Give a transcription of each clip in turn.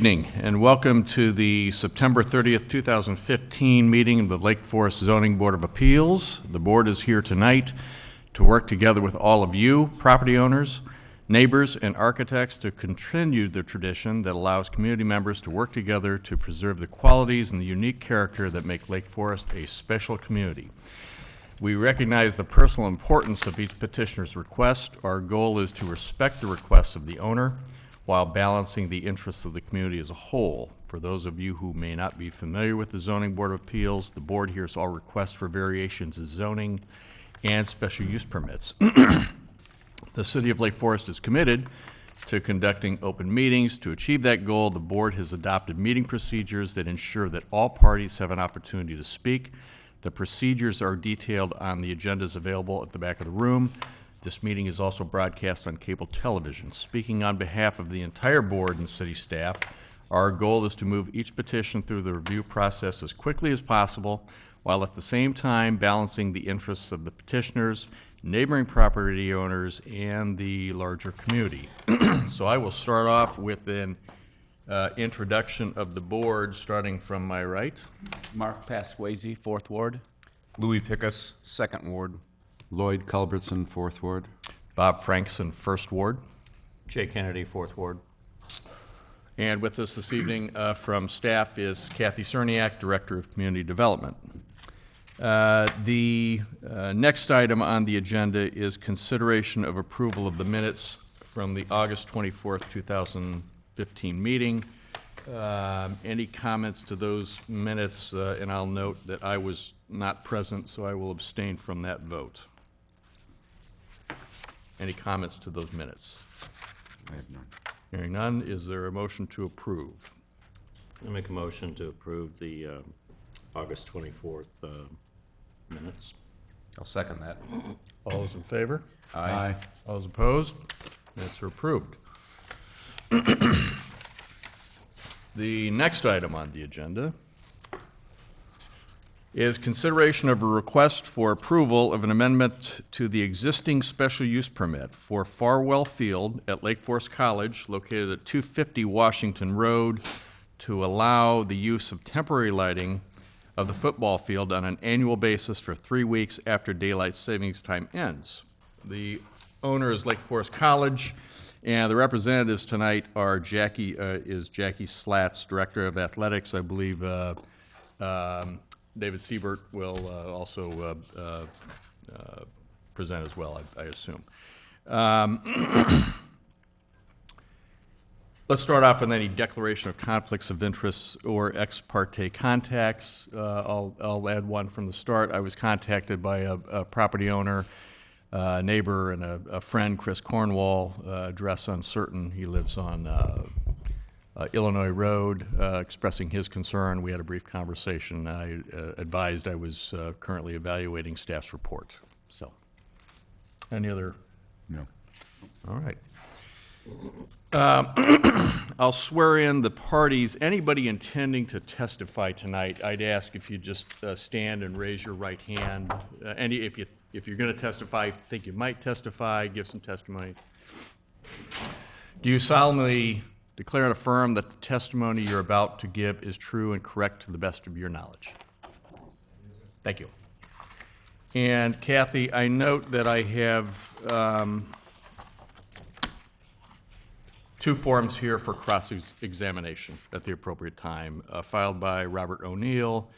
Evening and welcome to the September 30th, 2015 meeting of the Lake Forest Zoning Board of Appeals. The board is here tonight to work together with all of you, property owners, neighbors, and architects to continue the tradition that allows community members to work together to preserve the qualities and the unique character that make Lake Forest a special community. We recognize the personal importance of each petitioner's request. Our goal is to respect the requests of the owner while balancing the interests of the community as a whole. For those of you who may not be familiar with the Zoning Board of Appeals, the board hears all requests for variations in zoning and special use permits. The City of Lake Forest is committed to conducting open meetings. To achieve that goal, the board has adopted meeting procedures that ensure that all parties have an opportunity to speak. The procedures are detailed on the agendas available at the back of the room. This meeting is also broadcast on cable television. Speaking on behalf of the entire board and city staff, our goal is to move each petition through the review process as quickly as possible, while at the same time balancing the interests of the petitioners, neighboring property owners, and the larger community. So I will start off with an introduction of the board, starting from my right. Mark Pasquazi, 4th Ward. Louis Pickus, 2nd Ward. Lloyd Culbertson, 4th Ward. Bob Frankson, 1st Ward. Jay Kennedy, 4th Ward. And with us this evening from staff is Kathy Cerniak, Director of Community Development. The next item on the agenda is consideration of approval of the minutes from the August 24th, 2015 meeting. Any comments to those minutes? And I'll note that I was not present, so I will abstain from that vote. Any comments to those minutes? I have none. Hearing none, is there a motion to approve? I make a motion to approve the August 24th minutes. I'll second that. All those in favor? Aye. All those opposed? Minutes are approved. The next item on the agenda is consideration of a request for approval of an amendment to the existing special use permit for Farwell Field at Lake Forest College, located at 250 Washington Road, to allow the use of temporary lighting of the football field on an annual basis for 3 weeks after daylight savings time ends. The owner is Lake Forest College, and the representatives tonight are Jackie Slatz, Director of Athletics. I believe David Siebert will also present as well, I assume. Let's start off with any declaration of conflicts of interests or ex parte contacts. I'll add one from the start. I was contacted by a property owner, neighbor, and a friend, Chris Cornwall, address uncertain. He lives on Illinois Road, expressing his concern. We had a brief conversation. I advised I was currently evaluating staff's report. So, any other? No. All right. I'll swear in the parties. Anybody intending to testify tonight, I'd ask if you just stand and raise your right hand. If you're going to testify, think you might testify, give some testimony. Do you solemnly declare and affirm that the testimony you're about to give is true and correct to the best of your knowledge? Thank you. And Kathy, I note that I have two forms here for cross-examination at the appropriate time, filed by Robert O'Neill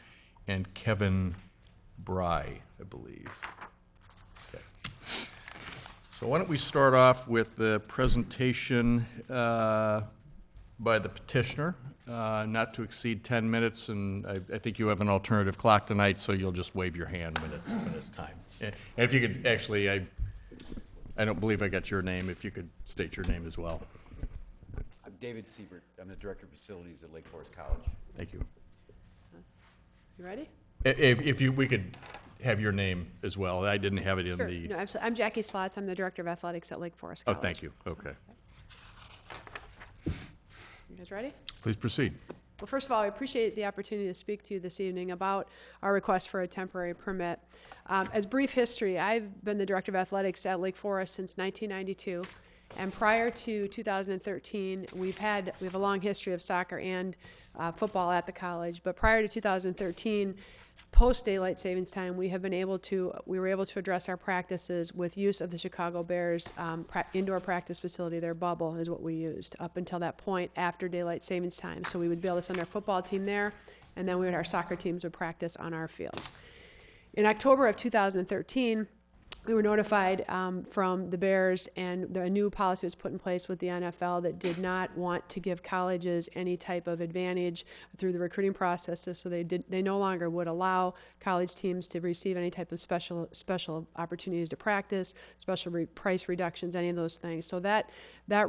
and Kevin Bry, I believe. Okay. So why don't we start off with the presentation by the petitioner, not to exceed 10 minutes, and I think you have an alternative clock tonight, so you'll just wave your hand when it's time. And if you could, actually, I don't believe I got your name, if you could state your name as well. I'm David Siebert. I'm the Director of Facilities at Lake Forest College. Thank you. You ready? If we could have your name as well. I didn't have it in Sure. the... No, absolutely. I'm Jackie Slatz. I'm the Director of Athletics at Lake Forest College. Oh, thank you. Okay. You guys ready? Please proceed. Well, first of all, I appreciate the opportunity to speak to you this evening about our request for a temporary permit. As brief history, I've been the Director of Athletics at Lake Forest since 1992, And prior to 2013, we have a long history of soccer and football at the college. But prior to 2013, post daylight savings time, we were able to address our practices with use of the Chicago Bears indoor practice facility. Their bubble is what we used up until that point after daylight savings time. So we would be able to send our football team there, and then our soccer teams would practice on our fields. In October of 2013, we were notified from the Bears, and a new policy was put in place with the NFL that did not want to give colleges any type of advantage through the recruiting processes. So they no longer would allow college teams to receive any type of special opportunities to practice, special price reductions, any of those things. So that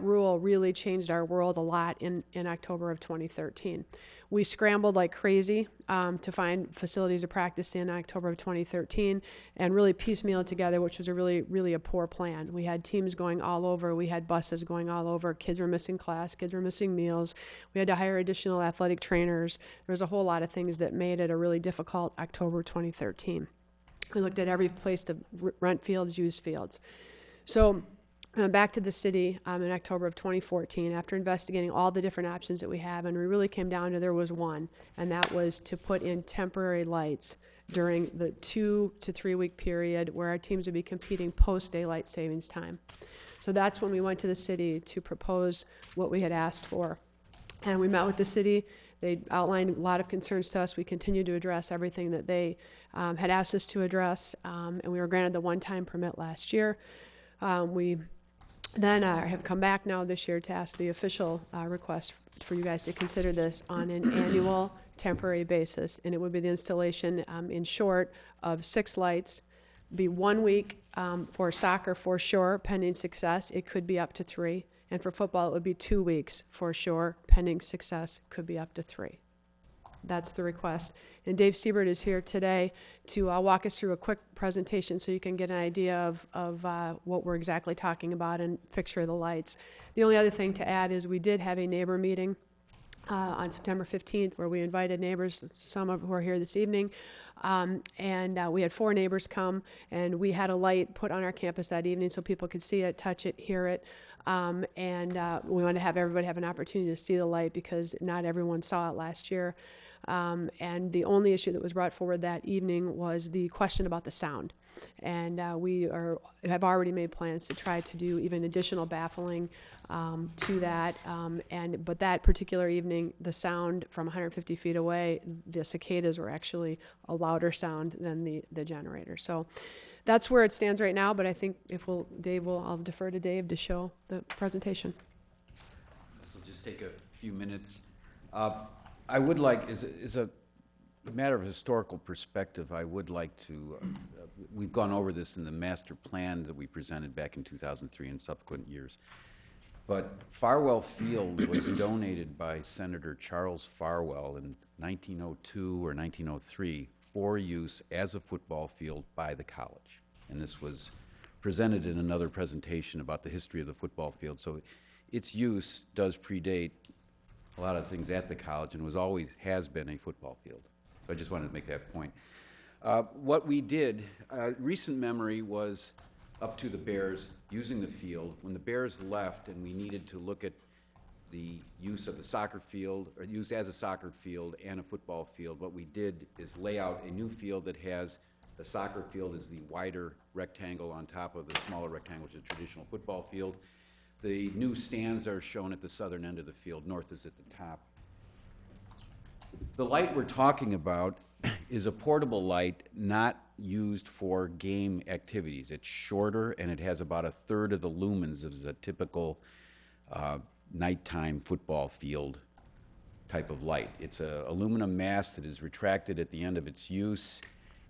rule really changed our world a lot in October of 2013. We scrambled like crazy to find facilities to practice in October of 2013 and really piecemeal it together, which was a really a poor plan. We had teams going all over. We had buses going all over. Kids were missing class. Kids were missing meals. We had to hire additional athletic trainers. There was a whole lot of things that made it a really difficult October 2013. We looked at every place to rent fields, use fields. So back to the city in October of 2014 after investigating all the different options that we have, and we really came down to there was one, and that was to put in temporary lights during the 2 to 3 week period where our teams would be competing post daylight savings time. So that's when we went to the city to propose what we had asked for. And we met with the city. They outlined a lot of concerns to us. We continued to address everything that they had asked us to address, and we were granted the one-time permit last year. We then have come back now this year to ask the official request for you guys to consider this on an annual temporary basis, and it would be the installation in short of 6 lights, be 1 week for soccer for sure, pending success. It could be up to 3, and for football it would be 2 weeks for sure, pending success, could be up to 3. That's the request. And Dave Siebert is here today to walk us through a quick presentation so you can get an idea of what we're exactly talking about and picture the lights. The only other thing to add is we did have a neighbor meeting on September 15th where we invited neighbors, some of who are here this evening, and we had 4 neighbors come, and we had a light put on our campus that evening so people could see it, touch it, hear it, and we wanted to have everybody have an opportunity to see the light because not everyone saw it last year. And the only issue that was brought forward that evening was the question about the sound. And we have already made plans to try to do even additional baffling to that. But that particular evening, the sound from 150 feet away, the cicadas were actually a louder sound than the generator. So that's where it stands right now. But I think I'll defer to Dave to show the presentation. This will just take a few minutes. I would like, as a matter of historical perspective, I would like to, we've gone over this in the master plan that we presented back in 2003 and subsequent years. But Farwell Field was donated by Senator Charles Farwell in 1902 or 1903 for use as a football field by the college. And this was presented in another presentation about the history of the football field. So its use does predate a lot of things at the college and has been a football field. So I just wanted to make that point. What we did, recent memory was up to the Bears using the field. When the Bears left and we needed to look at the use of the soccer field, or use as a soccer field and a football field, what we did is lay out a new field that has the soccer field is the wider rectangle on top of the smaller rectangle, which is a traditional football field. The new stands are shown at the southern end of the field. North is at the top. The light we're talking about is a portable light not used for game activities. It's shorter and it has about 1/3 of the lumens of a typical nighttime football field type of light. It's an aluminum mast that is retracted at the end of its use.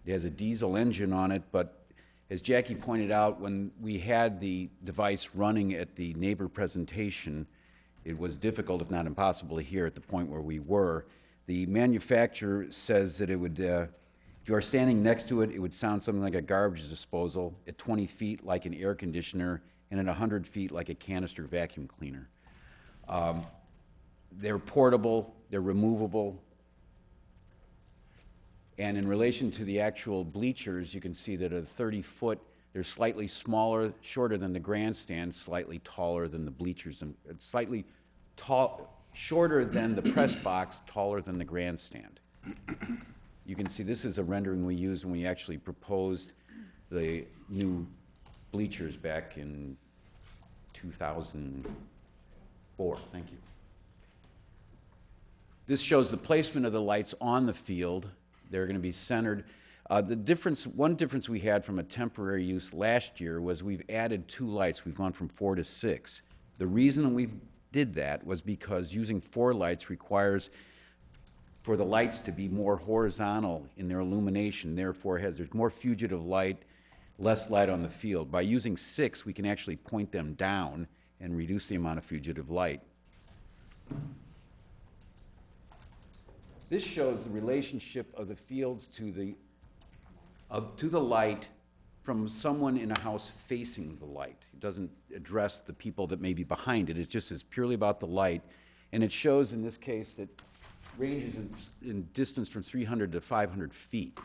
It has a diesel engine on it, but as Jackie pointed out, when we had the device running at the neighbor presentation, it was difficult, if not impossible, to hear at the point where we were. The manufacturer says that it would, if you are standing next to it, it would sound something like a garbage disposal, at 20 feet like an air conditioner, and at 100 feet like a canister vacuum cleaner. They're portable, they're removable, and in relation to the actual bleachers, you can see that a 30-foot They're slightly smaller, shorter than the grandstand, slightly taller than the bleachers, and slightly shorter than the press box, taller than the grandstand. You can see this is a rendering we used when we actually proposed the new bleachers back in 2004. Thank you. This shows the placement of the lights on the field. They're going to be centered. One difference we had from a temporary use last year was we've added 2 lights. We've gone from 4 to 6. The reason we did that was because using 4 lights requires for the lights to be more horizontal in their illumination, therefore there's more fugitive light, less light on the field. By using 6, we can actually point them down and reduce the amount of fugitive light. This shows the relationship of the fields to the light from someone in a house facing the light. It doesn't address the people that may be behind it. It just is purely about the light. And it shows in this case that ranges in distance from 300 to 500 feet.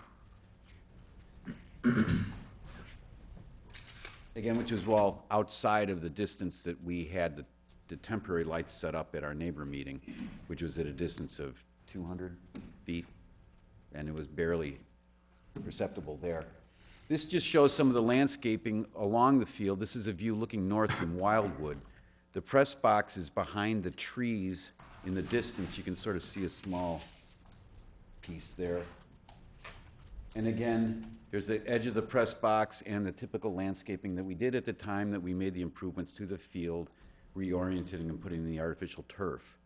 Again, which is well outside of the distance that we had the temporary lights set up at our neighbor meeting, which was at a distance of 200 feet, and it was barely perceptible there. This just shows some of the landscaping along the field. This is a view looking north from Wildwood. The press box is behind the trees in the distance. You can sort of see a small piece there. And again, there's the edge of the press box and the typical landscaping that we did at the time that we made the improvements to the field, reorienting and putting in the artificial turf.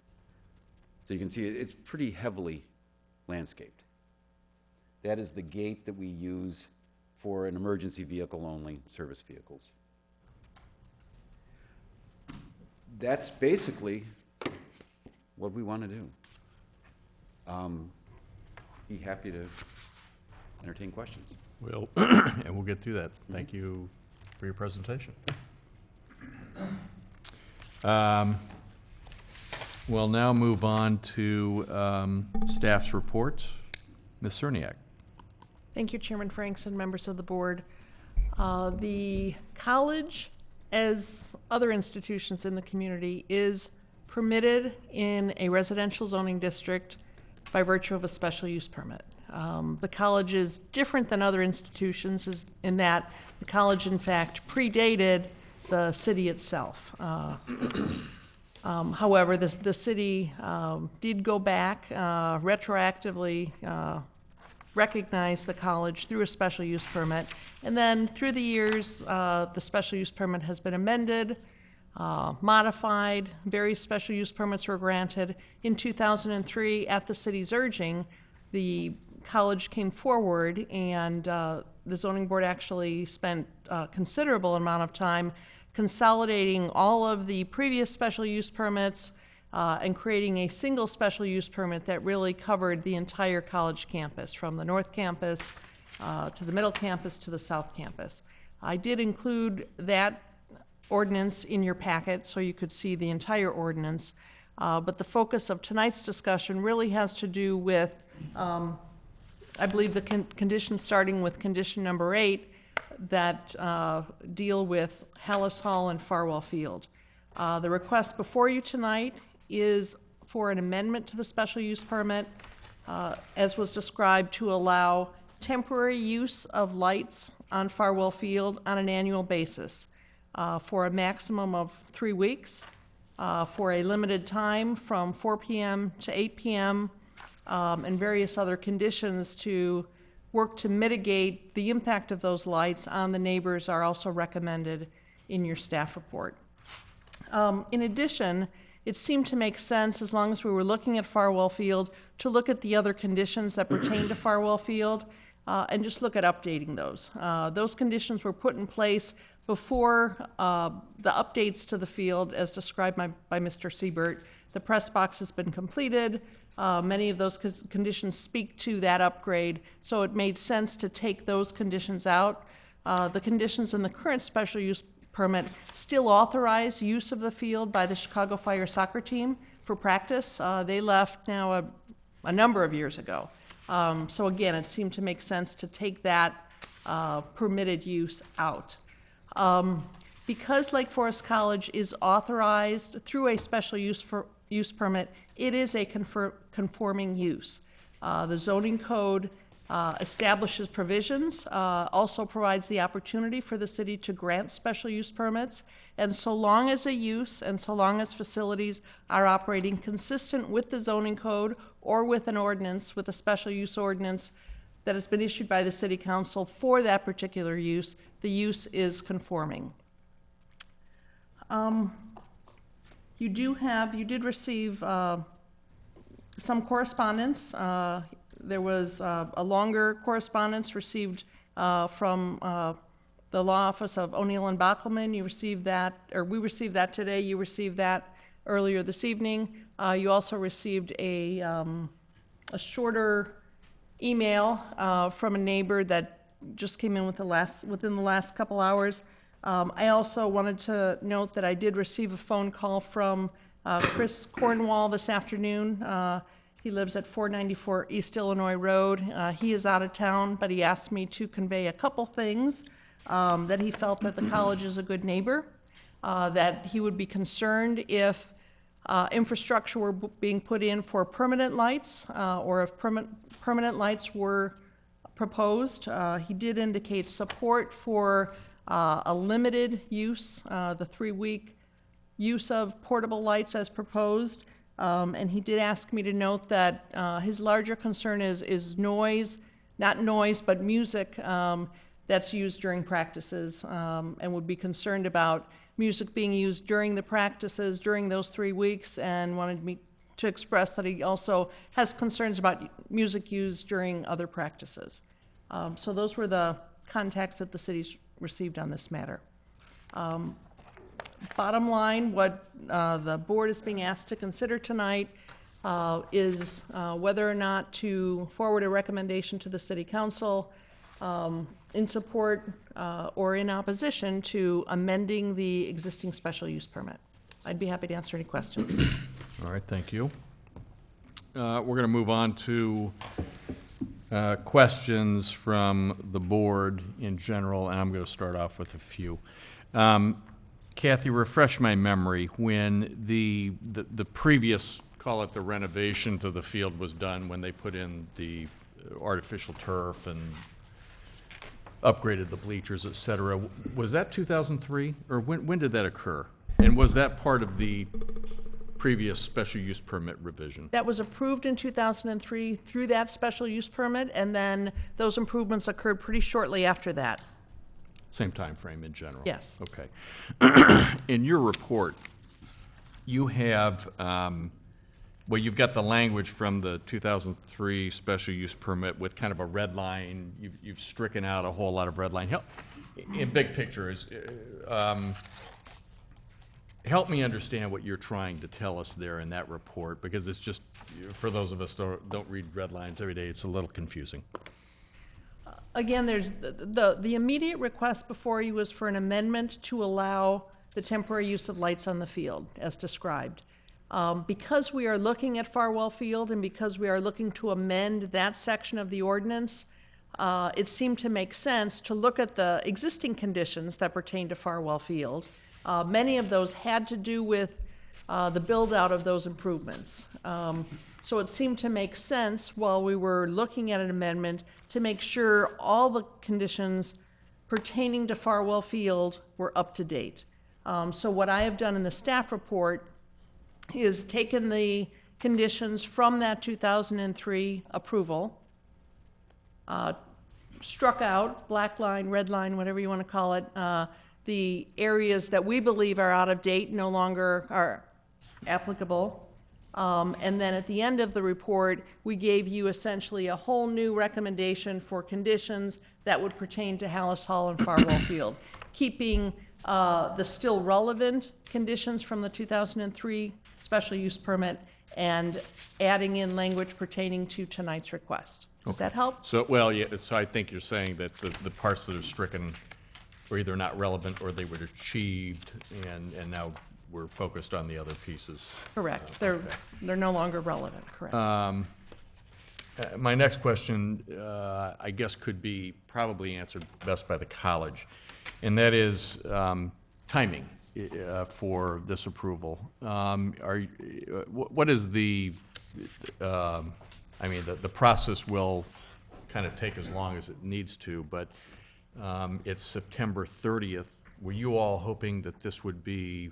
So you can see it's pretty heavily landscaped. That is the gate that we use for an emergency vehicle only, service vehicles. That's basically what we want to do. Be happy to entertain questions. And we'll get through that. Thank you for your presentation. We'll now move on to staff's report. Ms. Cerniak. Thank you, Chairman Franks and members of the board. The college, as other institutions in the community, is permitted in a residential zoning district by virtue of a special use permit. The college is different than other institutions in that the college, in fact, predated the city itself. However, the city did go back, retroactively recognize the college through a special use permit. And then through the years, the special use permit has been amended, modified, various special use permits were granted. In 2003, at the city's urging, the college came forward and the zoning board actually spent a considerable amount of time consolidating all of the previous special use permits and creating a single special use permit that really covered the entire college campus, from the north campus to the middle campus to the south campus. I did include that ordinance in your packet so you could see the entire ordinance, but the focus of tonight's discussion really has to do with, I believe, the conditions starting with condition number 8 that deal with Hallis Hall and Farwell Field. The request before you tonight is for an amendment to the special use permit, as was described, to allow temporary use of lights on Farwell Field on an annual basis for a maximum of 3 weeks, for a limited time from 4 p.m. to 8 p.m., and various other conditions to work to mitigate the impact of those lights on the neighbors are also recommended in your staff report. In addition, it seemed to make sense, as long as we were looking at Farwell Field, to look at the other conditions that pertain to Farwell Field and just look at updating those. Those conditions were put in place before the updates to the field as described by Mr. Siebert. The press box has been completed. Many of those conditions speak to that upgrade, so it made sense to take those conditions out. The conditions in the current special use permit still authorize use of the field by the Chicago Fire soccer team for practice. They left now a number of years ago. So again, it seemed to make sense to take that permitted use out. Because Lake Forest College is authorized through a special use permit, it is a conforming use. The zoning code establishes provisions, also provides the opportunity for the city to grant special use permits, and so long as a use and so long as facilities are operating consistent with the zoning code or with an ordinance, with a special use ordinance that has been issued by the city council for that particular use, the use is conforming. You did receive some correspondence. There was a longer correspondence received from the law office of O'Neill and Bockelman. You received that, or we received that today. You received that earlier this evening. You also received a shorter email from a neighbor that just came in within the last couple hours. I also wanted to note that I did receive a phone call from Chris Cornwall this afternoon. He lives at 494 East Illinois Road. He is out of town, but he asked me to convey a couple things, that he felt that the college is a good neighbor, that he would be concerned if infrastructure were being put in for permanent lights, or if permanent lights were proposed. He did indicate support for a limited use, the 3-week use of portable lights as proposed. And he did ask me to note that his larger concern is noise, not noise, but music that's used during practices, and would be concerned about music being used during the practices during those 3 weeks, and wanted me to express that he also has concerns about music used during other practices. So those were the contacts that the city's received on this matter. Bottom line, what the board is being asked to consider tonight is whether or not to forward a recommendation to the city council in support or in opposition to amending the existing special use permit. I'd be happy to answer any questions. All right, thank you. We're going to move on to questions from the board in general, and I'm going to start off with a few. Kathy, refresh my memory. When the previous, call it the renovation to the field was done, when they put in the artificial turf and upgraded the bleachers, et cetera, was that 2003? Or when did that occur? And was that part of the previous special use permit revision? That was approved in 2003 through that special use permit, and then those improvements occurred pretty shortly after that. Same time frame in general? Yes. Okay. In your report, you have, well, you've got the language from the 2003 special use permit with kind of a red line. You've stricken out a whole lot of red line. In big picture, help me understand what you're trying to tell us there in that report, because it's just, for those of us who don't read red lines every day, it's a little confusing. Again, there's the immediate request before you was for an amendment to allow the temporary use of lights on the field, as described. Because we are looking at Farwell Field and because we are looking to amend that section of the ordinance, it seemed to make sense to look at the existing conditions that pertain to Farwell Field. Many of those had to do with the build-out of those improvements. So it seemed to make sense, while we were looking at an amendment, to make sure all the conditions pertaining to Farwell Field were up to date. So what I have done in the staff report is taken the conditions from that 2003 approval, struck out, black line, red line, whatever you want to call it, the areas that we believe are out of date, no longer are applicable. And then at the end of the report, we gave you essentially a whole new recommendation for conditions that would pertain to Hallis Hall and Farwell Field, keeping the still relevant conditions from the 2003 special use permit and adding in language pertaining to tonight's request. Does that help? So, well, yeah, so I think you're saying that the parts that are stricken were either not relevant or they were achieved, and now we're focused on the other pieces. Correct. They're no longer relevant, correct. My next question, I guess, could be probably answered best by the college, and that is timing for this approval. What is the, I mean, the process will kind of take as long as it needs to, but it's September 30th. Were you all hoping that this would be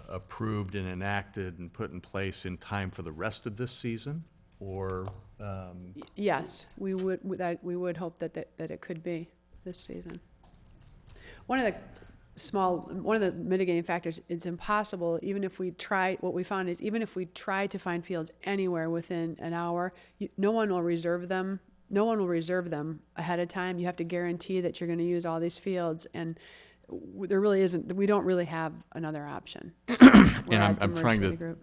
approved and enacted and put in place in time for the rest of this season? Or, Yes, we would hope that it could be this season. One of the mitigating factors, it's impossible, even if we try, what we found is even if we try to find fields anywhere within an hour, no one will reserve them. No one will reserve them ahead of time. You have to guarantee that you're going to use all these fields, and there really isn't, we don't really have another option. and I'm trying to,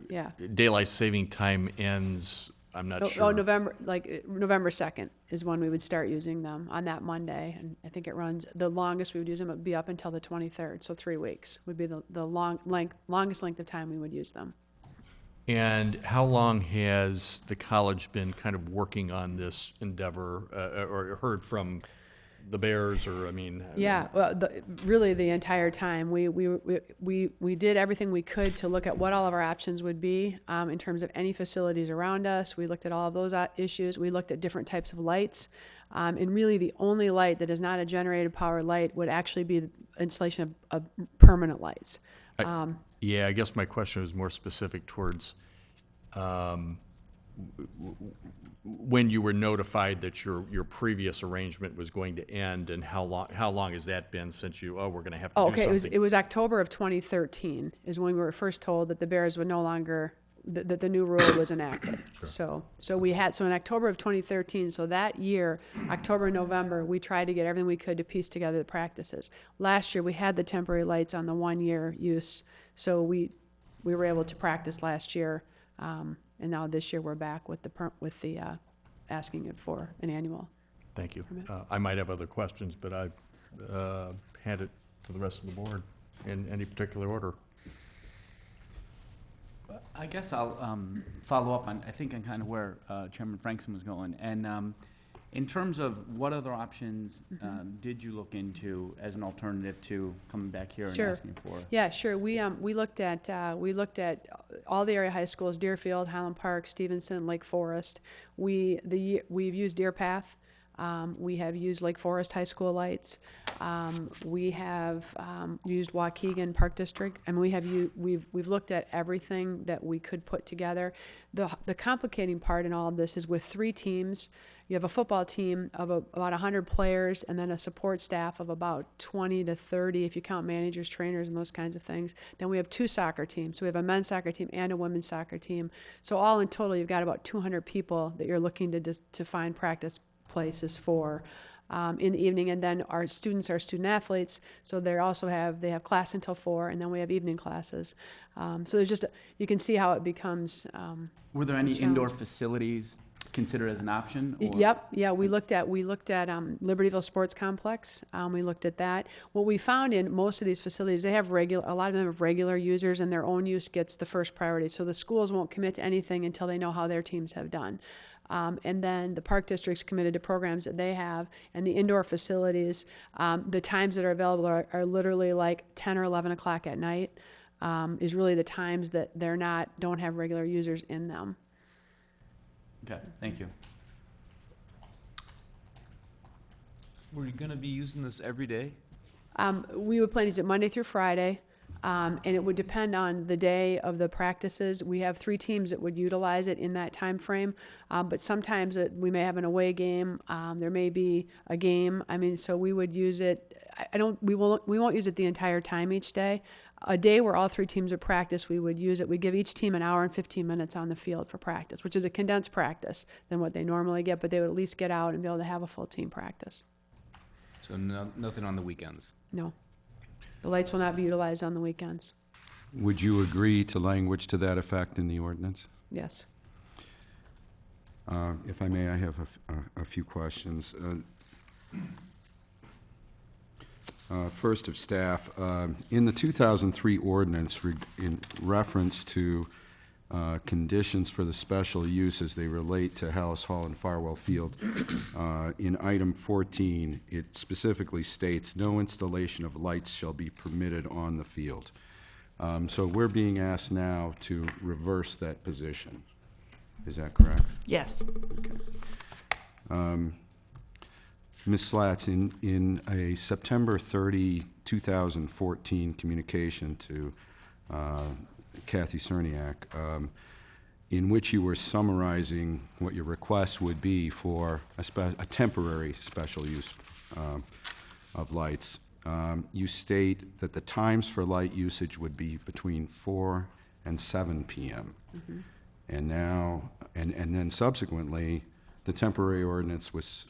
Yeah. daylight saving time ends, I'm not sure. November 2nd is when we would start using them, on that Monday, and I think it runs, the longest we would use them would be up until the 23rd, so 3 weeks would be the longest length of time we would use them. And how long has the college been kind of working on this endeavor, or heard from the Bears, or, I mean? Yeah, well, really the entire time. We did everything we could to look at what all of our options would be in terms of any facilities around us. We looked at all of those issues. We looked at different types of lights. And really the only light that is not a generated power light would actually be the installation of permanent lights. Yeah, I guess my question was more specific towards when you were notified that your previous arrangement was going to end, and how long has that been since we're going to have to do Okay, something? it was October of 2013 is when we were first told that the Bears would no longer, that the new rule was enacted. So in October of 2013, so that year, October, November, we tried to get everything we could to piece together the practices. Last year, we had the temporary lights on the 1-year use, so we were able to practice last year. And now this year we're back with the asking it for an annual. Thank you. I might have other questions, but I hand it to the rest of the board in any particular order. I guess I'll follow up on, I think, on kind of where Chairman Frankson was going. And in terms of what other options did you look into as an alternative to coming back here and Sure. asking for? Yeah, sure. We looked at all the area high schools: Deerfield, Highland Park, Stevenson, Lake Forest. We've used Deer Path. We have used Lake Forest High School lights. We have used Waukegan Park District, and we've looked at everything that we could put together. The complicating part in all of this is with 3 teams. You have a football team of about 100 players, and then a support staff of about 20 to 30 if you count managers, trainers, and those kinds of things. Then we have 2 soccer teams. So we have a men's soccer team and a women's soccer team. So all in total, you've got about 200 people that you're looking to find practice places for in the evening. And then our students are student athletes, so they have class until 4, and then we have evening classes. So there's you can see how it becomes Were there any challenge. indoor facilities considered as an option? Or? Yep. Yeah, we looked at Libertyville Sports Complex. We looked at that. What we found in most of these facilities, a lot of them have regular users, and their own use gets the first priority. So the schools won't commit to anything until they know how their teams have done. And then the park district's committed to programs that they have, and the indoor facilities, the times that are available are literally like 10 or 11 o'clock at night, is really the times that don't have regular users in them. Okay, thank you. Were you going to be using this every day? We would plan to do it Monday through Friday, and it would depend on the day of the practices. We have 3 teams that would utilize it in that time frame, but sometimes we may have an away game. There may be a game. I mean, so we would use it. We won't use it the entire time each day. A day where all 3 teams are practice, we would use it. We give each team an hour and 15 minutes on the field for practice, which is a condensed practice than what they normally get, but they would at least get out and be able to have a full team practice. So nothing on the weekends? No. The lights will not be utilized on the weekends. Would you agree to language to that effect in the ordinance? Yes. If I may, I have a few questions. First of staff, in the 2003 ordinance in reference to conditions for the special use as they relate to Hallis Hall and Farwell Field. In item 14, it specifically states, "No installation of lights shall be permitted on the field." So we're being asked now to reverse that position. Is that correct? Yes. Ms. Slatz, in a September 30, 2014 communication to Kathy Cerniak, in which you were summarizing what your request would be for a temporary special use of lights, you state that the times for light usage would be between 4 and 7 p.m. And now, and then subsequently, the temporary ordinance was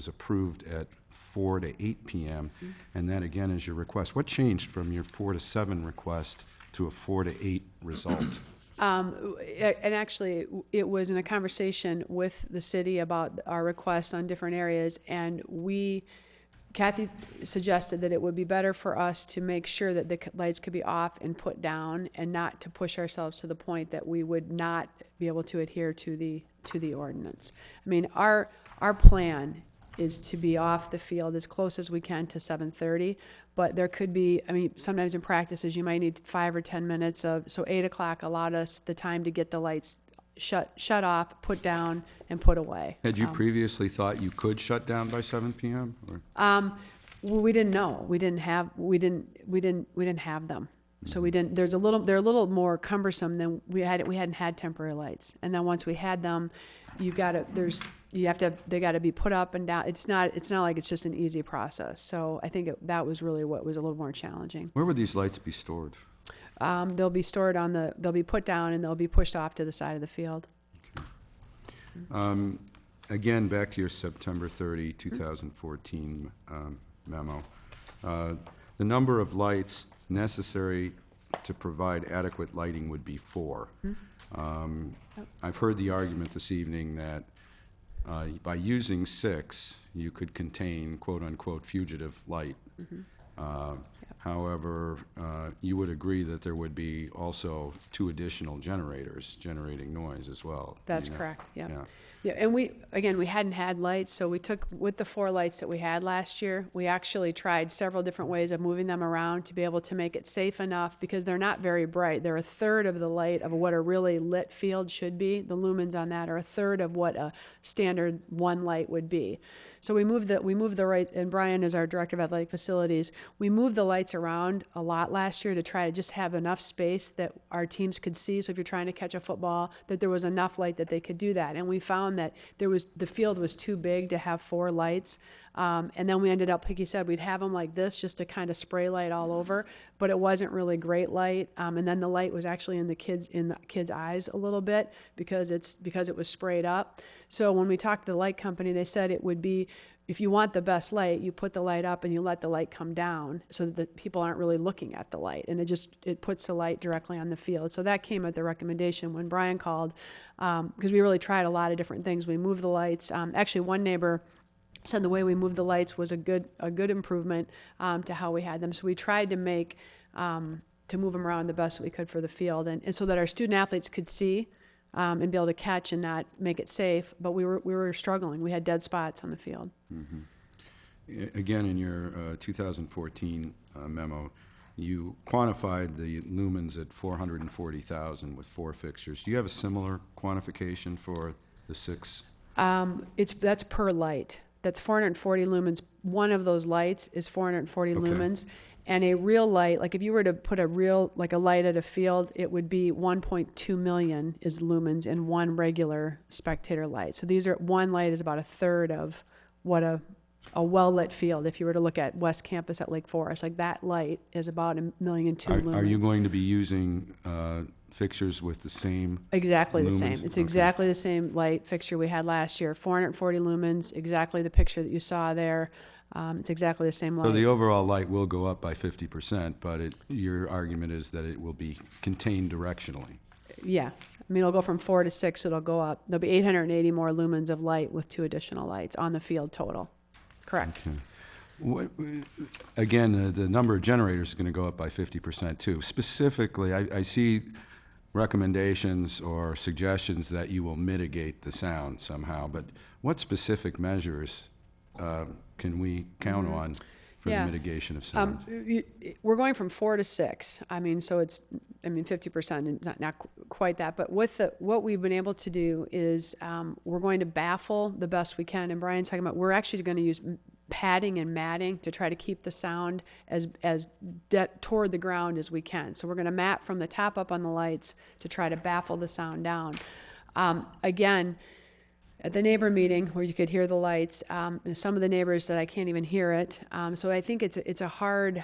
approved at 4 to 8 p.m., and that again is your request. What changed from your 4 to 7 request to a 4 to 8 result? And actually, it was in a conversation with the city about our requests on different areas, and Kathy suggested that it would be better for us to make sure that the lights could be off and put down, and not to push ourselves to the point that we would not be able to adhere to the ordinance. I mean, our plan is to be off the field as close as we can to 7:30, but there could be, I mean, sometimes in practices, you might need 5 or 10 minutes so 8 o'clock allowed us the time to get the lights shut off, put down, and put away. Had you previously thought you could shut down by 7 p.m.? Or? Well, we didn't know. We didn't have them. So we didn't. They're a little more cumbersome than we hadn't had temporary lights. And then once we had them, they got to be put up and down. It's not like it's just an easy process. So I think that was really what was a little more challenging. Where would these lights be stored? They'll be stored they'll be put down and they'll be pushed off to the side of the field. Again, back to your September 30, 2014 memo. The number of lights necessary to provide adequate lighting would be 4. I've heard the argument this evening that by using 6, you could contain quote-unquote fugitive light. However, you would agree that there would be also 2 additional generators generating noise as well. That's correct, yeah. Yeah, and we hadn't had lights, so we took, with the 4 lights that we had last year, we actually tried several different ways of moving them around to be able to make it safe enough, because they're not very bright. They're a third of the light of what a really lit field should be. The lumens on that are a third of what a standard 1 light would be. So we moved the right, and Brian is our director of athletic facilities. We moved the lights around a lot last year to try to just have enough space that our teams could see. So if you're trying to catch a football, that there was enough light that they could do that. And we found that the field was too big to have 4 lights. And then we ended up, like you said, we'd have them like this just to kind of spray light all over, but it wasn't really great light. And then the light was actually in the kids' eyes a little bit because it was sprayed up. So when we talked to the light company, they said it would be, if you want the best light, you put the light up and you let the light come down so that the people aren't really looking at the light, and it puts the light directly on the field. So that came at the recommendation when Brian called, because we really tried a lot of different things. We moved the lights. Actually, one neighbor said the way we moved the lights was a good improvement to how we had them. So we tried to move them around the best that we could for the field, and so that our student athletes could see and be able to catch and not make it safe. But we were struggling. We had dead spots on the field. Again, in your 2014 memo, you quantified the lumens at 440,000 with 4 fixtures. Do you have a similar quantification for the 6? That's per light. That's 440 lumens. One of those lights is 440 lumens. And a real light, like if you were to put a light at a field, it would be 1.2 million is lumens in one regular spectator light. So one light is about a third of what a well-lit field, if you were to look at West Campus at Lake Forest, like that light is about 1.2 million lumens. Are you going to be using fixtures with the same Exactly the lumens? same. It's Okay. exactly the same light fixture we had last year. 440 lumens, exactly the picture that you saw there. It's exactly the same light. So the overall light will go up by 50%, but your argument is that it will be contained directionally. Yeah. I mean, it'll go from 4 to 6, it'll go up. There'll be 880 more lumens of light with 2 additional lights on the field total. Correct. Again, the number of generators is going to go up by 50% too. Specifically, I see recommendations or suggestions that you will mitigate the sound somehow, but what specific measures can we count on for the Yeah. mitigation of sound? We're going from 4 to 6. I mean, so it's, 50%, and not quite that. But what we've been able to do is we're going to baffle the best we can. And Brian's talking about, we're actually going to use padding and matting to try to keep the sound as toward the ground as we can. So we're going to mat from the top up on the lights to try to baffle the sound down. Again, at the neighbor meeting where you could hear the lights, some of the neighbors said, I can't even hear it. So I think it's a hard,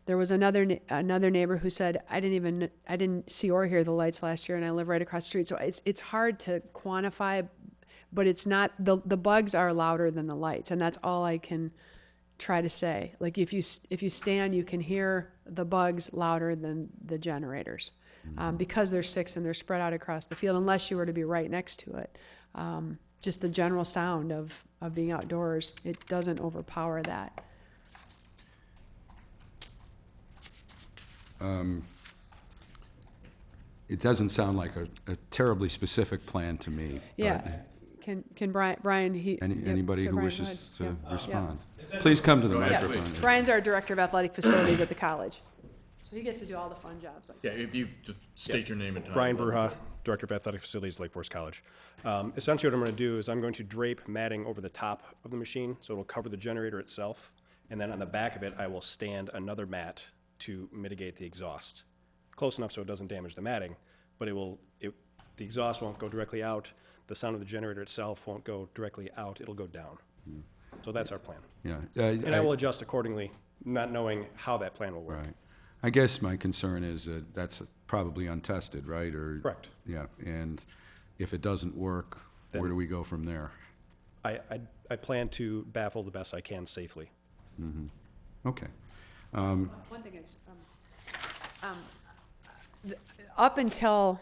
there was another neighbor who said, I didn't see or hear the lights last year, and I live right across the street. So it's hard to quantify, but it's not, the bugs are louder than the lights, and that's all I can try to say. Like if you stand, you can hear the bugs louder than the generators, because there's 6 and they're spread out across the field, unless you were to be right next to it. Just the general sound of being outdoors, it doesn't overpower that. It doesn't sound like a terribly specific plan to me. but Yeah. Can Brian, Anybody so who Brian, go wishes ahead. to Yeah. respond? Please come to the Yeah. microphone. Brian's our director of athletic facilities at the college. So he gets to do all the fun jobs. Yeah, if you just state your name and title. Brian Bruja, Director of Athletic Facilities, Lake Forest College. Essentially what I'm going to do is I'm going to drape matting over the top of the machine, so it'll cover the generator itself, and then on the back of it, I will stand another mat to mitigate the exhaust. Close enough so it doesn't damage the matting, but the exhaust won't go directly out, the sound of the generator itself won't go directly out, it'll go down. So that's our plan. Yeah. And I will adjust accordingly, not knowing how that plan will work. Right. I guess my concern is that that's probably untested, right? Or Correct. Yeah, and if it doesn't work, where Then- do we go from there? I plan to baffle the best I can safely. Okay. One thing is, up until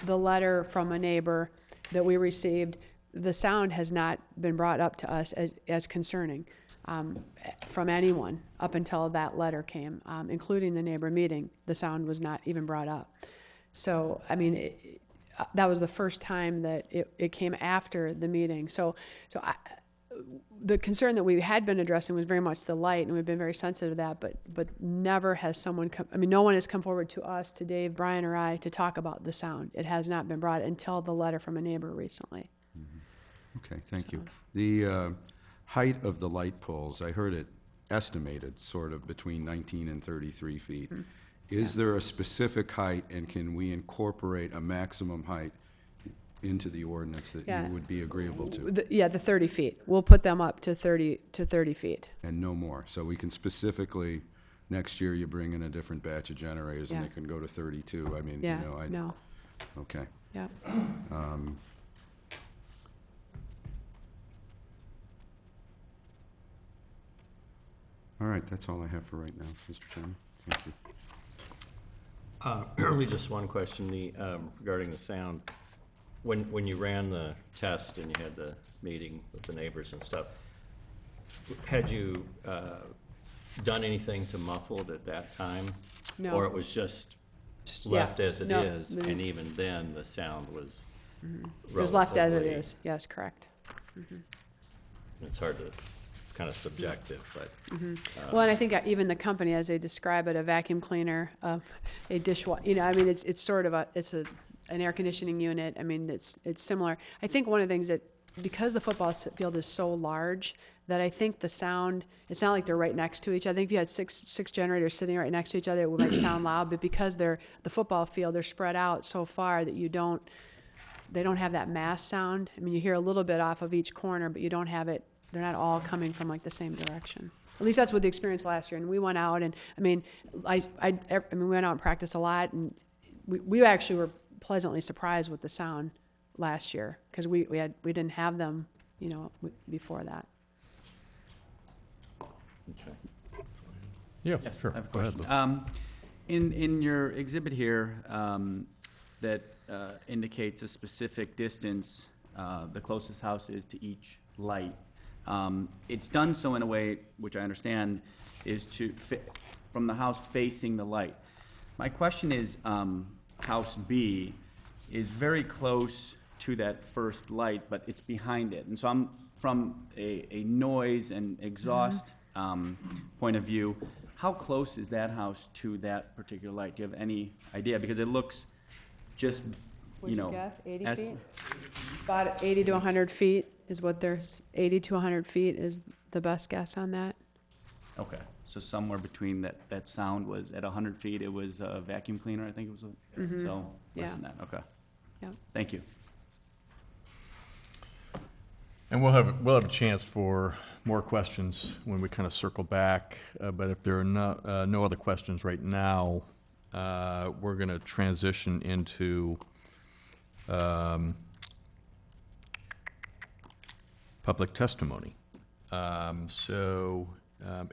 the letter from a neighbor that we received, the sound has not been brought up to us as concerning from anyone up until that letter came, including the neighbor meeting. The sound was not even brought up. So, I mean, that was the first time that it came after the meeting. So the concern that we had been addressing was very much the light, and we've been very sensitive to that, but never has someone come, no one has come forward to us, to Dave, Brian, or I, to talk about the sound. It has not been brought until the letter from a neighbor recently. Okay, thank you. The height of the light poles, I heard it estimated sort of between 19 and 33 feet. Is there a specific height, and can we incorporate a maximum height into the ordinance that Yeah. you would be agreeable to? The 30 feet. We'll put them up to 30 feet. And no more. So we can specifically, next year you bring in a different batch of generators and Yeah. they can go to 32. I mean, Yeah, you know, no, okay. yeah. All right, that's all I have for right now, Mr. Chairman. Thank you. Really just one question, regarding the sound. When you ran the test and you had the meeting with the neighbors and stuff, had you done anything to muffle it at that time? No. Or it was just Yeah, left as it no, is, the- and even then, the sound was It was left as it relatively- is. Yes, correct. It's hard to, it's kind of subjective, but. Well, and I think even the company, as they describe it, a vacuum cleaner, a dishwasher, I mean, it's sort of an air conditioning unit. I mean, it's similar. I think one of the things that, because the football field is so large, that I think the sound, it's not like they're right next to each other. I think if you had six generators sitting right next to each other, it might sound loud, but because the football field, they're spread out so far that they don't have that mass sound. I mean, you hear a little bit off of each corner, but you don't have it, they're not all coming from like the same direction. At least that's what the experience last year. And we went out and, I mean, we went out and practiced a lot, and we actually were pleasantly surprised with the sound last year, because we didn't have them, before that. Yeah, Yes, sure. I have a Go ahead, question. In your exhibit here, that indicates a specific distance, the closest house is to each light. It's done so in a way, which I understand, is from the house facing the light. My question is, House B is very close to that first light, but it's behind it. And so I'm, from a noise and exhaust point of view, how close is that house to that particular light? Do you have any idea? Because it looks just, Would you you know. guess, 80 as- feet? About 80 to 100 feet is what there's, 80 to 100 feet is the best guess on that. Okay, so somewhere between that sound was, at 100 feet, it was a vacuum cleaner, I think it was, so Yeah. less than that, okay. Yeah. Thank you. And we'll have a chance for more questions when we kind of circle back. But if there are no other questions right now, we're going to transition into public testimony.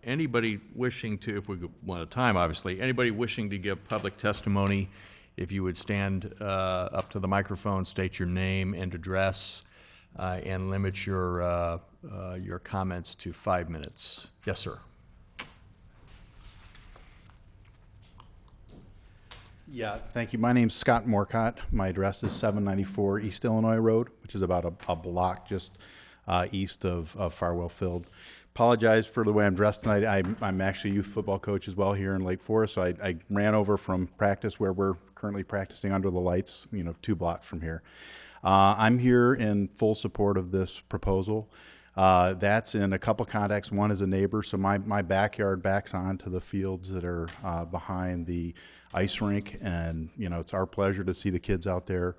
Anybody wishing to, if we want a time, obviously, anybody wishing to give public testimony, if you would stand up to the microphone, state your name and address, and limit your comments to 5 minutes. Yes, sir. Yeah, thank you. My name's Scott Morcott. My address is 794 East Illinois Road, which is about a block just east of Farwell Field. Apologize for the way I'm dressed tonight. I'm actually a youth football coach as well here in Lake Forest, so I ran over from practice where we're currently practicing under the lights, 2 blocks from here. I'm here in full support of this proposal. That's in a couple contexts. One is a neighbor, so my backyard backs onto the fields that are behind the ice rink, and it's our pleasure to see the kids out there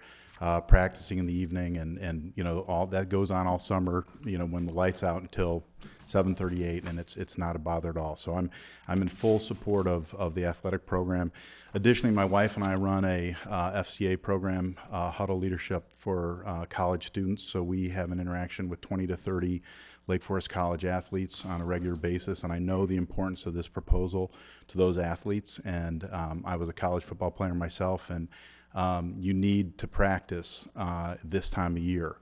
practicing in the evening, and all that goes on all summer. When the lights out until 7:38, and it's not a bother at all. So I'm in full support of the athletic program. Additionally, my wife and I run a FCA program, Huddle Leadership for college students. So we have an interaction with 20 to 30 Lake Forest College athletes on a regular basis, and I know the importance of this proposal to those athletes. And I was a college football player myself, and you need to practice this time of year.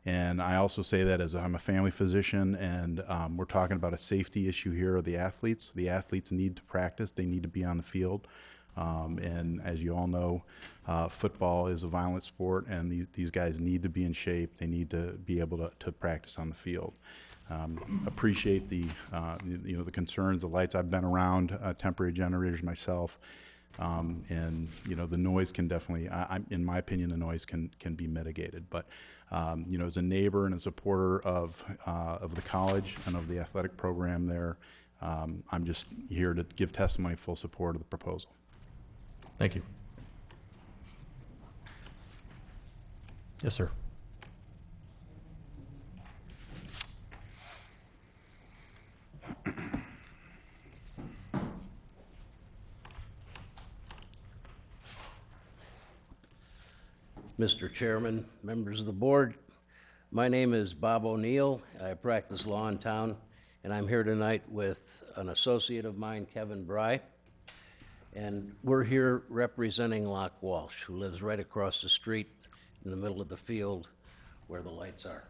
And I also say that as I'm a family physician, and we're talking about a safety issue here of the athletes. The athletes need to practice. They need to be on the field. And as you all know, football is a violent sport, and these guys need to be in shape. They need to be able to practice on the field. Appreciate the concerns, the lights. I've been around temporary generators myself. And the noise can definitely, in my opinion, the noise can be mitigated. But as a neighbor and a supporter of the college and of the athletic program there, I'm just here to give testimony full support of the proposal. Thank you. Yes, sir. Mr. Chairman, members of the board, my name is Bob O'Neill. I practice law in town, and I'm here tonight with an associate of mine, Kevin Bry. And we're here representing Locke Walsh, who lives right across the street in the middle of the field where the lights are.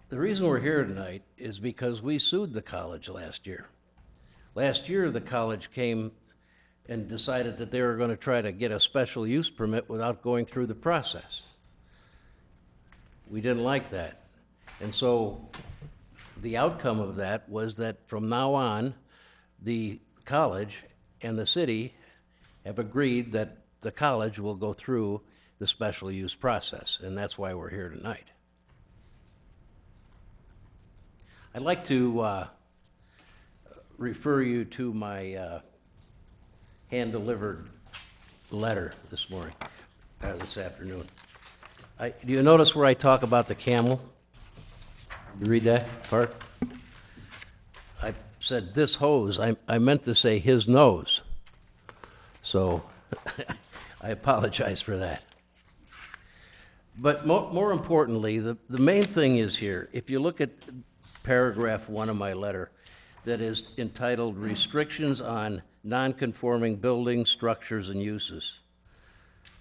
The reason we're here tonight is because we sued the college last year. Last year, the college came and decided that they were going to try to get a special use permit without going through the process. We didn't like that. And so the outcome of that was that from now on, the college and the city have agreed that the college will go through the special use process, and that's why we're here tonight. I'd like to refer you to my hand-delivered letter this morning, this afternoon. Do you notice where I talk about the camel? You read that part? I said this hose. I meant to say his nose. So I apologize for that. But more importantly, the main thing is here. If you look at paragraph 1 of my letter, that is entitled Restrictions on Non-Conforming Buildings, Structures, and Uses.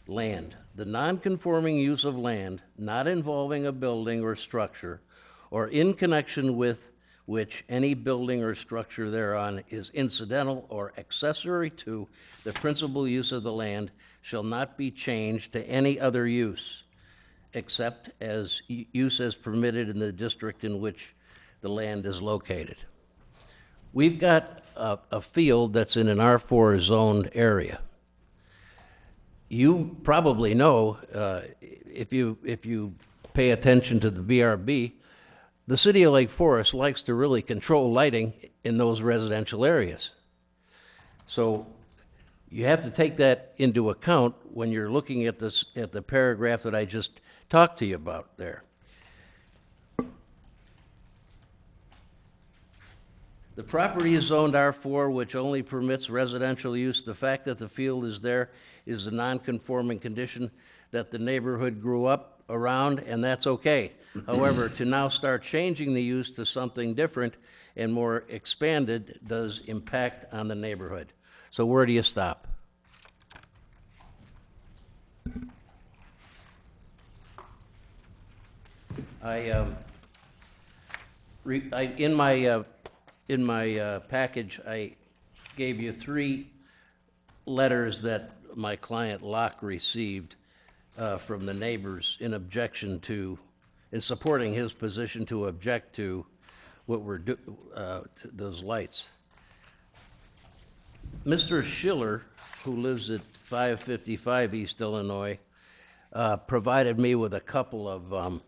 Land. The non-conforming use of land not involving a building or structure or in connection with which any building or structure thereon is incidental or accessory to the principal use of the land shall not be changed to any other use, except as use as permitted in the district in which the land is located. We've got a field that's in an R4 zoned area. You probably know, if you pay attention to the BRB, the city of Lake Forest likes to really control lighting in those residential areas. So you have to take that into account when you're looking at this, at the paragraph that I just talked to you about there. The property is zoned R4, which only permits residential use. The fact that the field is there is a non-conforming condition that the neighborhood grew up around, and that's okay. However, to now start changing the use to something different and more expanded does impact on the neighborhood. So where do you stop? In my package, I gave you 3 letters that my client Locke received from the neighbors in objection to, in supporting his position to object to what we're to those lights. Mr. Schiller, who lives at 555 East Illinois, provided me with a couple of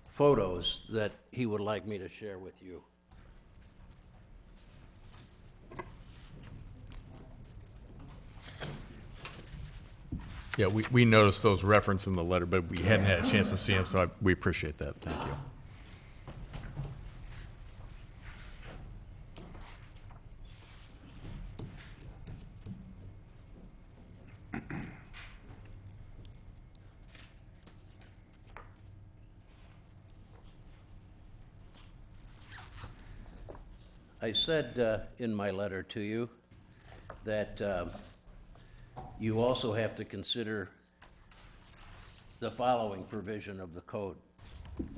photos that he would like me to share with you. Yeah, we noticed those referenced in the letter, but we hadn't had a chance to see them, so we appreciate that. Thank you. I said in my letter to you that you also have to consider the following provision of the code.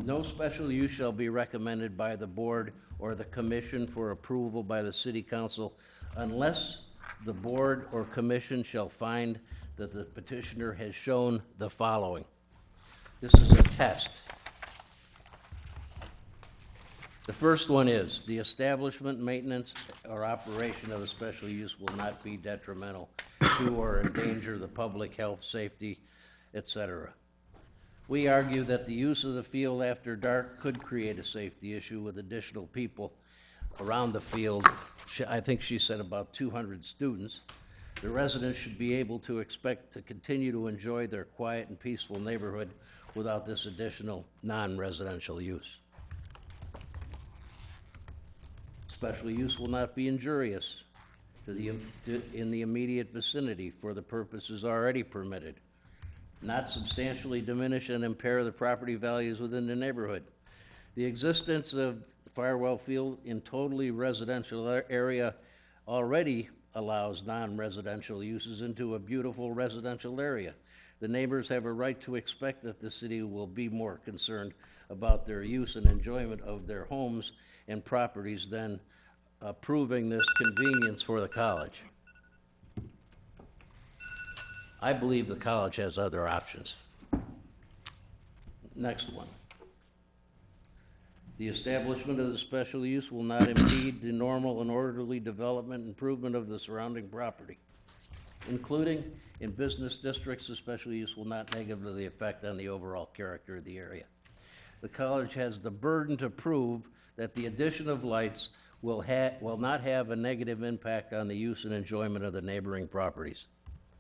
No special use shall be recommended by the board or the commission for approval by the city council unless the board or commission shall find that the petitioner has shown the following. This is a test. The first one is, the establishment, maintenance, or operation of a special use will not be detrimental to or endanger the public health, safety, etc. We argue that the use of the field after dark could create a safety issue with additional people around the field. I think she said about 200 students. The residents should be able to expect to continue to enjoy their quiet and peaceful neighborhood without this additional non-residential use. Special use will not be injurious in the immediate vicinity for the purposes already permitted, not substantially diminish and impair the property values within the neighborhood. The existence of Farwell Field in totally residential area already allows non-residential uses into a beautiful residential area. The neighbors have a right to expect that the city will be more concerned about their use and enjoyment of their homes and properties than approving this convenience for the college. I believe the college has other options. Next one. The establishment of the special use will not impede the normal and orderly development and improvement of the surrounding property, including in business districts. The special use will not negatively affect on the overall character of the area. The college has the burden to prove that the addition of lights will not have a negative impact on the use and enjoyment of the neighboring properties.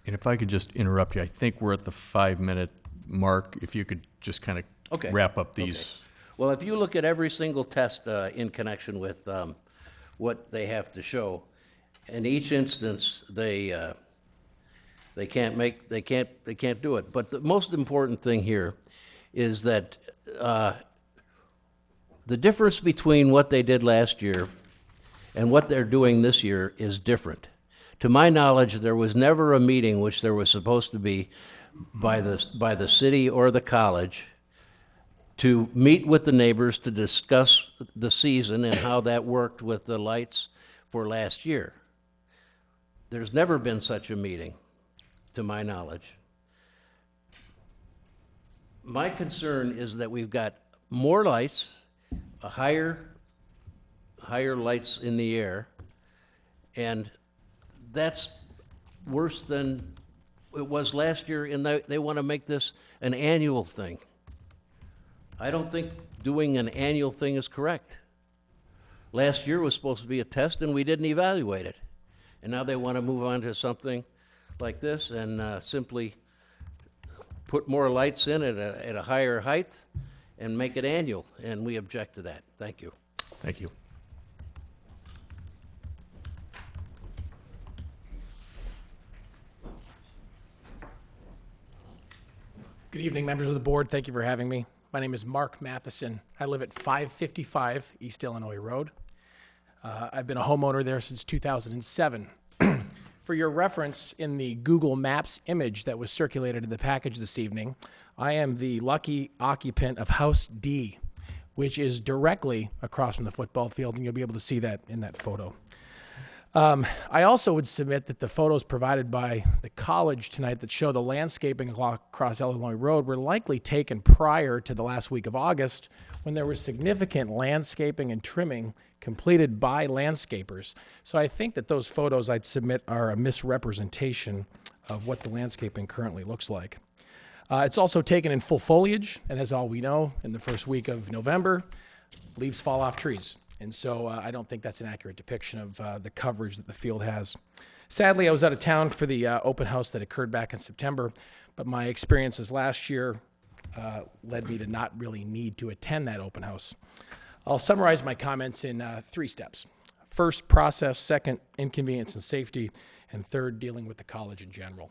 And if I could just interrupt you, I think we're at the 5-minute mark. If you could just kind of wrap up these. Okay. Well, if you look at every single test in connection with what they have to show, in each instance they can't do it. But the most important thing here is that the difference between what they did last year and what they're doing this year is different. To my knowledge, there was never a meeting which there was supposed to be by the city or the college to meet with the neighbors to discuss the season and how that worked with the lights for last year. There's never been such a meeting, to my knowledge. My concern is that we've got more lights, a higher lights in the air, and that's worse than it was last year, and they want to make this an annual thing. I don't think doing an annual thing is correct. Last year was supposed to be a test, and we didn't evaluate it. And now they want to move on to something like this and simply put more lights in at a higher height and make it annual, and we object to that. Thank you. Thank you. Good evening, members of the board. Thank you for having me. My name is Mark Matheson. I live at 555 East Illinois Road. I've been a homeowner there since 2007. For your reference, in the Google Maps image that was circulated in the package this evening, I am the lucky occupant of House D, which is directly across from the football field, and you'll be able to see that in that photo. I also would submit that the photos provided by the college tonight that show the landscaping across Illinois Road were likely taken prior to the last week of August, when there was significant landscaping and trimming completed by landscapers. So I think that those photos I'd submit are a misrepresentation of what the landscaping currently looks like. It's also taken in full foliage, and as all we know, in the first week of November, leaves fall off trees. And so I don't think that's an accurate depiction of the coverage that the field has. Sadly, I was out of town for the open house that occurred back in September, but my experiences last year led me to not really need to attend that open house. I'll summarize my comments in 3 steps. First, process. Second, inconvenience and safety. And third, dealing with the college in general.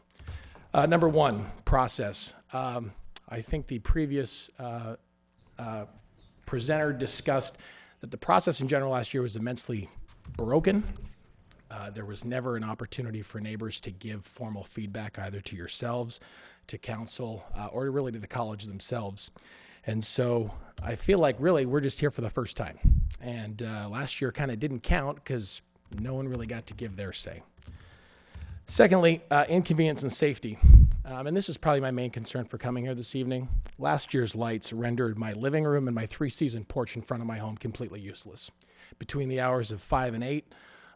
Number 1, process. I think the previous presenter discussed that the process in general last year was immensely broken. There was never an opportunity for neighbors to give formal feedback either to yourselves, to council, or really to the college themselves. And so I feel like really we're just here for the first time. And last year kind of didn't count because no one really got to give their say. Secondly, inconvenience and safety. And this is probably my main concern for coming here this evening. Last year's lights rendered my living room and my 3-season porch in front of my home completely useless. Between the hours of 5 and 8,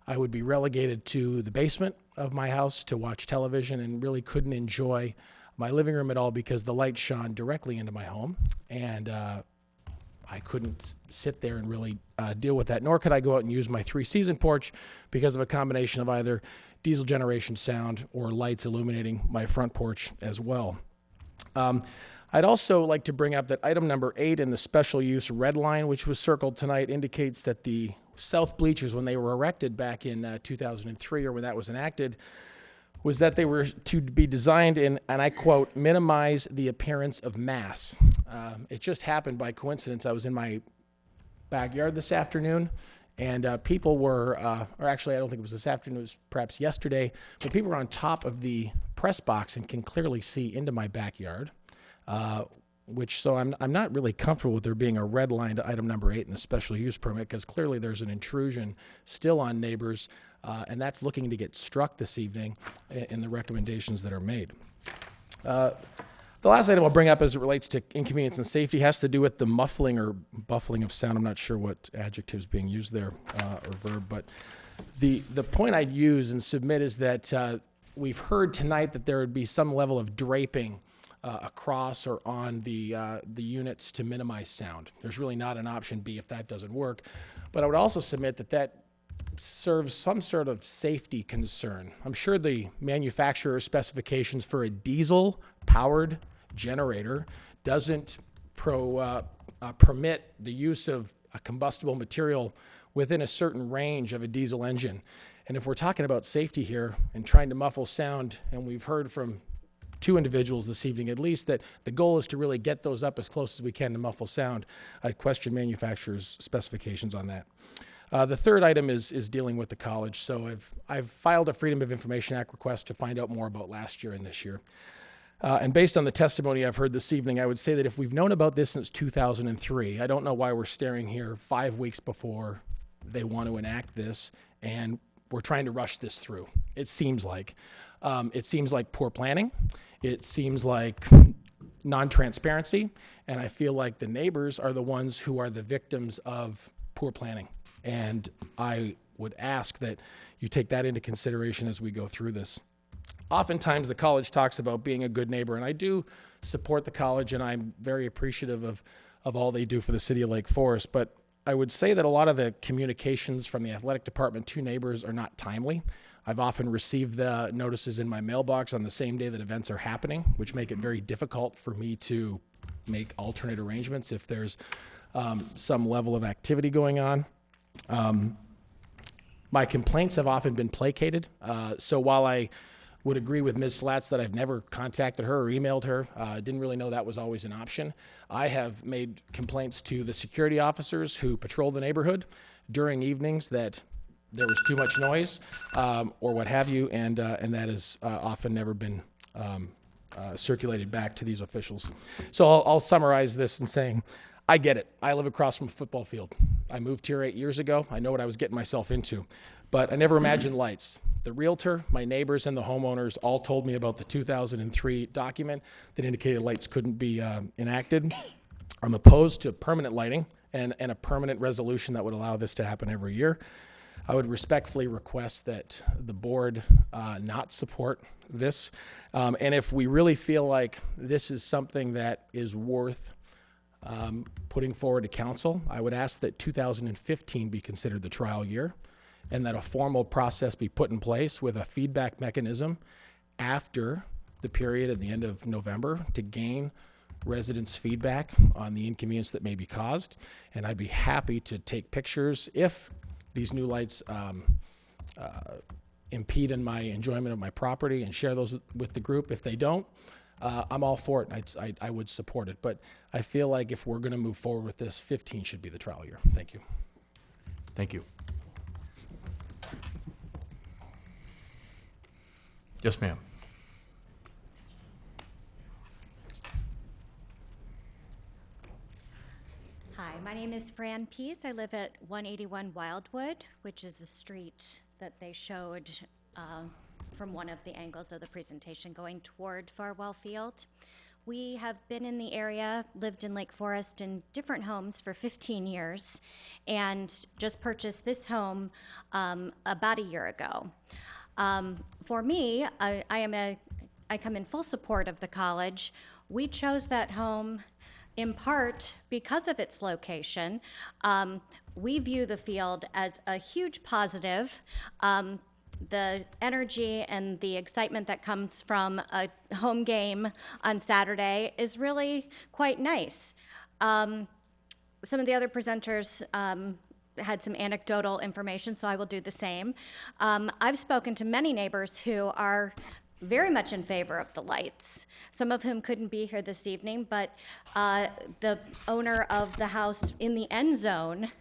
I would be relegated to the basement of my house to watch television and really couldn't enjoy my living room at all because the light shone directly into my home. And I couldn't sit there and really deal with that, nor could I go out and use my 3-season porch because of a combination of either diesel generation sound or lights illuminating my front porch as well. I'd also like to bring up that item number 8 in the special use red line, which was circled tonight, indicates that the south bleachers, when they were erected back in 2003, or when that was enacted, was that they were to be designed in, and I quote, minimize the appearance of mass. It just happened by coincidence. I was in my backyard this afternoon, and people were, or actually I don't think it was this afternoon, it was perhaps yesterday, but people were on top of the press box and can clearly see into my backyard, so I'm not really comfortable with there being a red line to item number 8 in the special use permit, because clearly there's an intrusion still on neighbors, and that's looking to get struck this evening in the recommendations that are made. The last item I'll bring up as it relates to inconvenience and safety has to do with the muffling or buffling of sound. I'm not sure what adjective is being used there, or verb, but the point I'd use and submit is that we've heard tonight that there would be some level of draping across or on the units to minimize sound. There's really not an option B if that doesn't work, but I would also submit that serves some sort of safety concern. I'm sure the manufacturer specifications for a diesel-powered generator doesn't permit the use of a combustible material within a certain range of a diesel engine. And if we're talking about safety here and trying to muffle sound, and we've heard from 2 individuals this evening at least that the goal is to really get those up as close as we can to muffle sound, I'd question manufacturers' specifications on that. The third item is dealing with the college. So I've filed a Freedom of Information Act request to find out more about last year and this year. And based on the testimony I've heard this evening, I would say that if we've known about this since 2003, I don't know why we're staring here 5 weeks before they want to enact this, and we're trying to rush this through. It seems like poor planning. It seems like non-transparency, and I feel like the neighbors are the ones who are the victims of poor planning. And I would ask that you take that into consideration as we go through this. Oftentimes, the college talks about being a good neighbor, and I do support the college, and I'm very appreciative of all they do for the city of Lake Forest. But I would say that a lot of the communications from the athletic department to neighbors are not timely. I've often received the notices in my mailbox on the same day that events are happening, which make it very difficult for me to make alternate arrangements if there's some level of activity going on. My complaints have often been placated. So while I would agree with Ms. Slats that I've never contacted her or emailed her, didn't really know that was always an option, I have made complaints to the security officers who patrol the neighborhood during evenings that there was too much noise or what have you, and that has often never been circulated back to these officials. So I'll summarize this in saying, I get it. I live across from a football field. I moved here 8 years ago. I know what I was getting myself into, but I never imagined lights. The realtor, my neighbors, and the homeowners all told me about the 2003 document that indicated lights couldn't be enacted. I'm opposed to permanent lighting and a permanent resolution that would allow this to happen every year. I would respectfully request that the board not support this. And if we really feel like this is something that is worth putting forward to council, I would ask that 2015 be considered the trial year, and that a formal process be put in place with a feedback mechanism after the period at the end of November to gain residents' feedback on the inconvenience that may be caused. And I'd be happy to take pictures if these new lights impede in my enjoyment of my property and share those with the group. If they don't, I'm all for it. I would support it. But I feel like if we're going to move forward with this, 15 should be the trial year. Thank you. Thank you. Yes, ma'am. Hi, my name is Fran Pease. I live at 181 Wildwood, which is the street that they showed from one of the angles of the presentation going toward Farwell Field. We have been in the area, lived in Lake Forest in different homes for 15 years, and just purchased this home about a year ago. For me, I come in full support of the college. We chose that home in part because of its location. We view the field as a huge positive. The energy and the excitement that comes from a home game on Saturday is really quite nice. Some of the other presenters had some anecdotal information, so I will do the same. I've spoken to many neighbors who are very much in favor of the lights, some of whom couldn't be here this evening, but the owner of the house in the end zone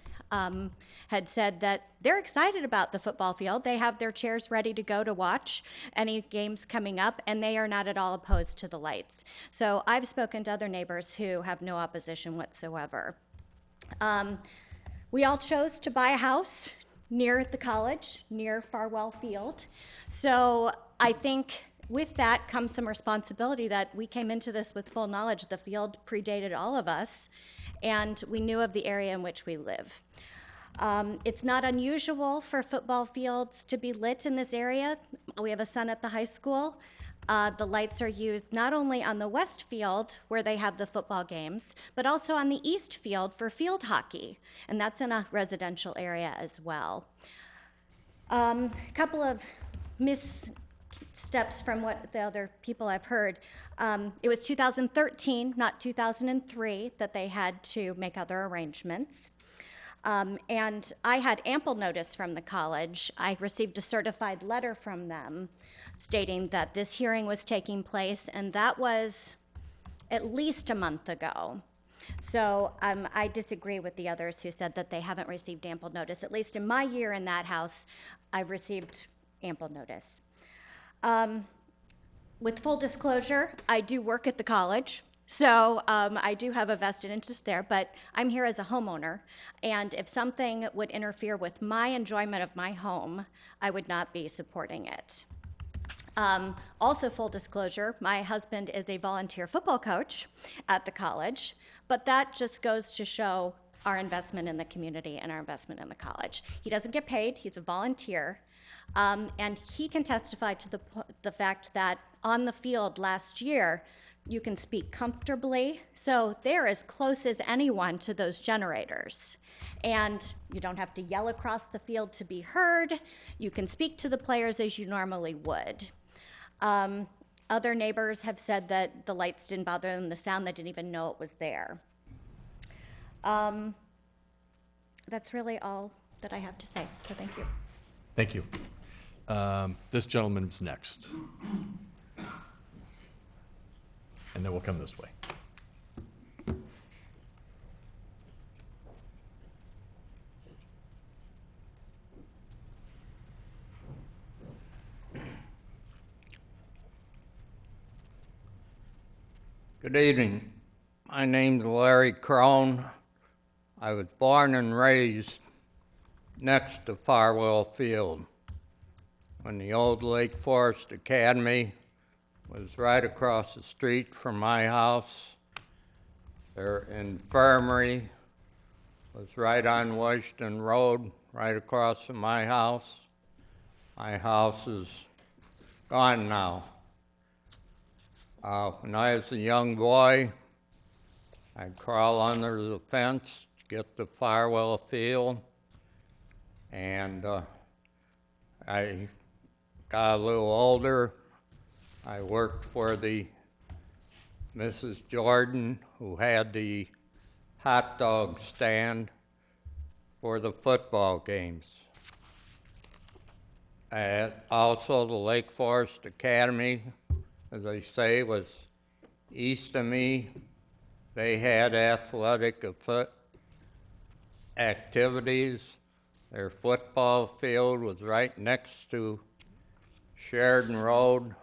had said that they're excited about the football field. They have their chairs ready to go to watch any games coming up, and they are not at all opposed to the lights. So I've spoken to other neighbors who have no opposition whatsoever. We all chose to buy a house near the college, near Farwell Field. So I think with that comes some responsibility that we came into this with full knowledge. The field predated all of us, and we knew of the area in which we live. It's not unusual for football fields to be lit in this area. We have a son at the high school. The lights are used not only on the west field where they have the football games, but also on the east field for field hockey, and that's in a residential area as well. A couple of missteps from what the other people I've heard. It was 2013, not 2003, that they had to make other arrangements. And I had ample notice from the college. I received a certified letter from them stating that this hearing was taking place, and that was at least a month ago. So I disagree with the others who said that they haven't received ample notice. At least in my year in that house, I've received ample notice. With full disclosure, I do work at the college, so I do have a vested interest there, but I'm here as a homeowner, and if something would interfere with my enjoyment of my home, I would not be supporting it. Also, full disclosure, my husband is a volunteer football coach at the college, but that just goes to show our investment in the community and our investment in the college. He doesn't get paid, he's a volunteer, and he can testify to the fact that on the field last year, you can speak comfortably, so they're as close as anyone to those generators. And you don't have to yell across the field to be heard. You can speak to the players as you normally would. Other neighbors have said that the lights didn't bother them, the sound, they didn't even know it was there. That's really all that I have to say, so thank you. Thank you. This gentleman's next. And then we'll come this way. Good evening. My name's Larry Crone. I was born and raised next to Farwell Field, when the old Lake Forest Academy was right across the street from my house. Their infirmary was right on Washington Road, right across from my house. My house is gone now. When I was a young boy, I'd crawl under the fence to get to Farwell Field, and I got a little older. I worked for the Mrs. Jordan, who had the hot dog stand for the football games. Also, the Lake Forest Academy, as I say, was east of me. They had athletic activities. Their football field was right next to Sheridan Road.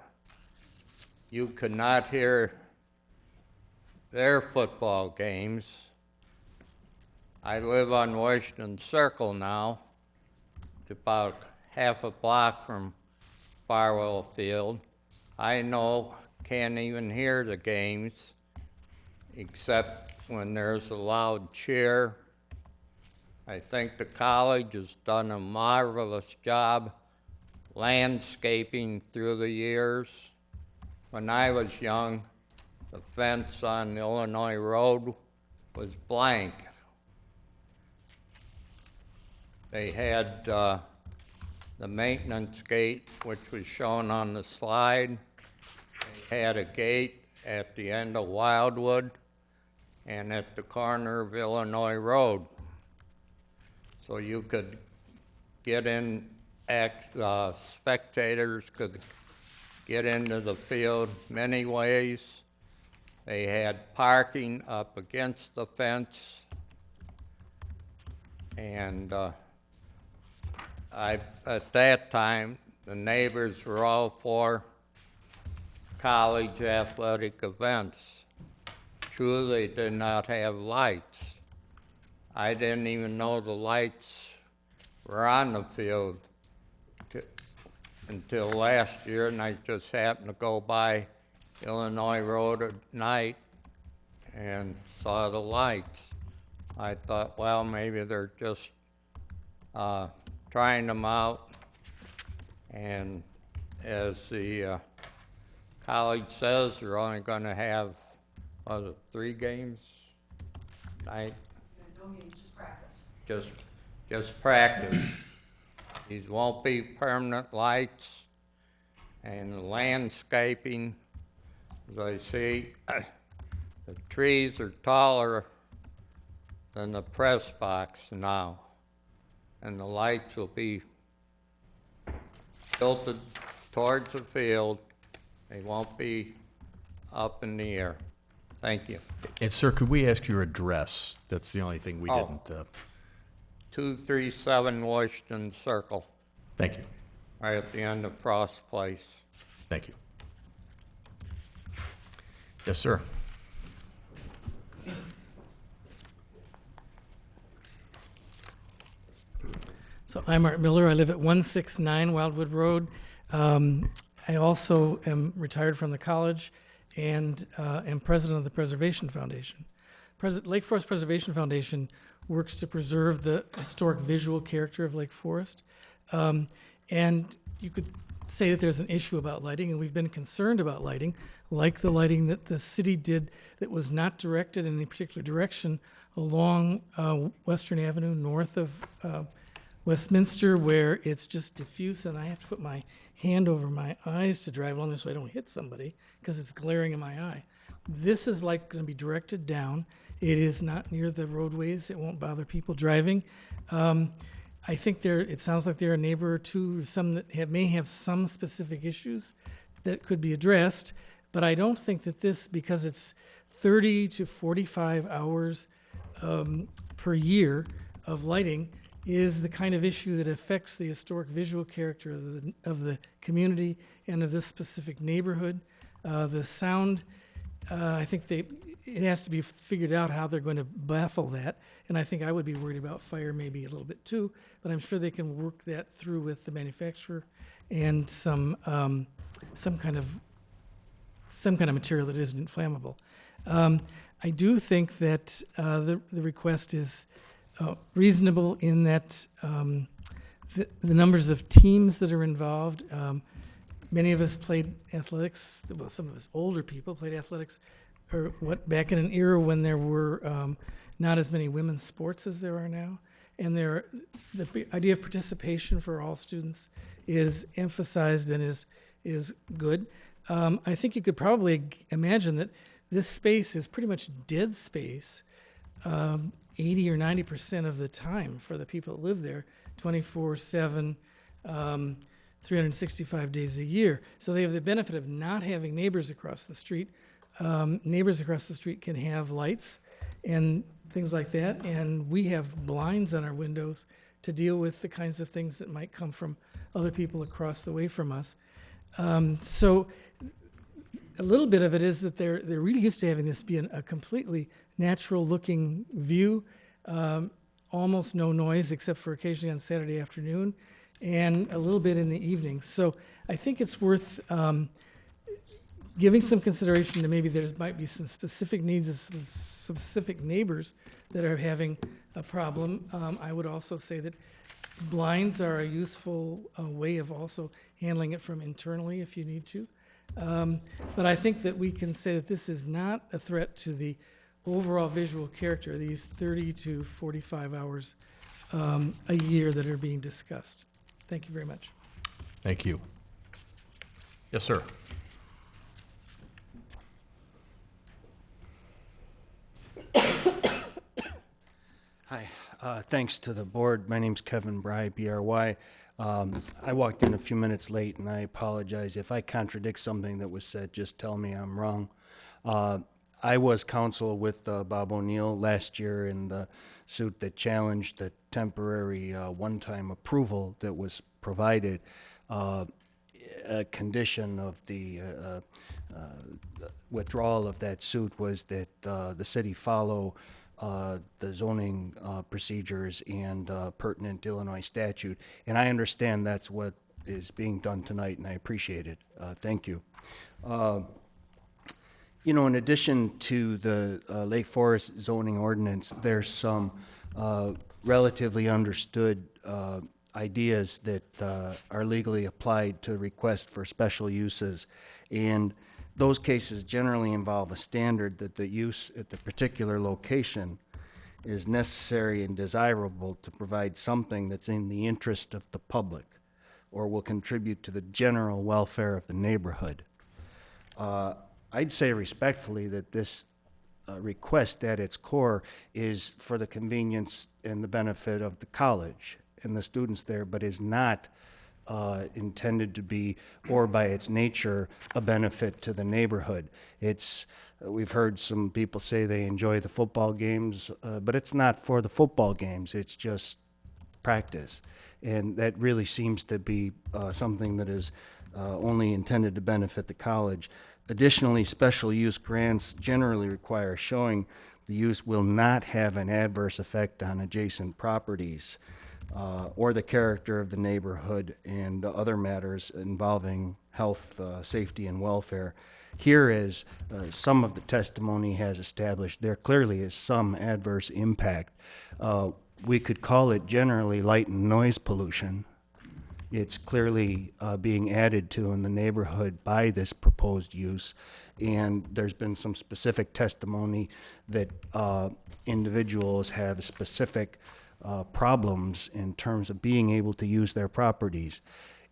You could not hear their football games. I live on Washington Circle now, about half a block from Farwell Field. I can't even hear the games except when there's a loud cheer. I think the college has done a marvelous job landscaping through the years. When I was young, the fence on Illinois Road was blank. They had the maintenance gate, which was shown on the slide. They had a gate at the end of Wildwood and at the corner of Illinois Road. So you could get in, spectators could get into the field many ways. They had parking up against the fence, and at that time, the neighbors were all for college athletic events. True, they did not have lights. I didn't even know the lights were on the field until last year, and I just happened to go by Illinois Road at night and saw the lights. I thought, well, maybe they're just trying them out, and as the college says, they're only going to have, 3 games tonight? No games, just practice. Just practice. These won't be permanent lights, and the landscaping, as I see, the trees are taller than the press box now, and the lights will be tilted towards the field. They won't be up in the air. Thank you. And sir, could we ask your address? That's the only thing we didn't. 237 Washington Circle, Thank you. right at the end of Frost Place. Thank you. Yes, sir. So I'm Art Miller. I live at 169 Wildwood Road. I also am retired from the college and am president of the Preservation Foundation. Lake Forest Preservation Foundation works to preserve the historic visual character of Lake Forest. And you could say that there's an issue about lighting, and we've been concerned about lighting, like the lighting that the city did that was not directed in any particular direction along Western Avenue north of Westminster, where it's just diffuse, and I have to put my hand over my eyes to drive along there so I don't hit somebody because it's glaring in my eye. This is like going to be directed down. It is not near the roadways. It won't bother people driving. I think it sounds like there are a neighbor or two, some that may have some specific issues that could be addressed, but I don't think that this, because it's 30 to 45 hours per year of lighting, is the kind of issue that affects the historic visual character of the community and of this specific neighborhood. The sound, I think it has to be figured out how they're going to baffle that, and I think I would be worried about fire maybe a little bit too, but I'm sure they can work that through with the manufacturer and some kind of material that isn't inflammable. I do think that the request is reasonable in that the numbers of teams that are involved. Many of us played athletics. Well, some of us older people played athletics, or back in an era when there were not as many women's sports as there are now, and the idea of participation for all students is emphasized and is good. I think you could probably imagine that this space is pretty much dead space 80 or 90% of the time for the people that live there, 24/7, 365 days a year. So they have the benefit of not having neighbors across the street. Neighbors across the street can have lights and things like that, and we have blinds on our windows to deal with the kinds of things that might come from other people across the way from us. So a little bit of it is that they're really used to having this be a completely natural-looking view, almost no noise except for occasionally on Saturday afternoon, and a little bit in the evening. So I think it's worth giving some consideration to maybe there might be some specific needs of specific neighbors that are having a problem. I would also say that blinds are a useful way of also handling it from internally if you need to. But I think that we can say that this is not a threat to the overall visual character, these 30 to 45 hours a year that are being discussed. Thank you very much. Thank you. Yes, sir. Hi, thanks to the board. My name's Kevin Bry, B-R-Y. I walked in a few minutes late, and I apologize. If I contradict something that was said, just tell me I'm wrong. I was counsel with Bob O'Neill last year in the suit that challenged the temporary one-time approval that was provided. A condition of the withdrawal of that suit was that the city follow the zoning procedures and pertinent Illinois statute. And I understand that's what is being done tonight, and I appreciate it. Thank you. You know, in addition to the Lake Forest zoning ordinance, there's some relatively understood ideas that are legally applied to request for special uses. And those cases generally involve a standard that the use at the particular location is necessary and desirable to provide something that's in the interest of the public or will contribute to the general welfare of the neighborhood. I'd say respectfully that this request at its core is for the convenience and the benefit of the college and the students there, but is not intended to be, or by its nature, a benefit to the neighborhood. We've heard some people say they enjoy the football games, but it's not for the football games, it's just practice. And that really seems to be something that is only intended to benefit the college. Additionally, special use grants generally require showing the use will not have an adverse effect on adjacent properties or the character of the neighborhood and other matters involving health, safety, and welfare. Here, as some of the testimony has established, there clearly is some adverse impact. We could call it generally light and noise pollution. It's clearly being added to in the neighborhood by this proposed use, and there's been some specific testimony that individuals have specific problems in terms of being able to use their properties.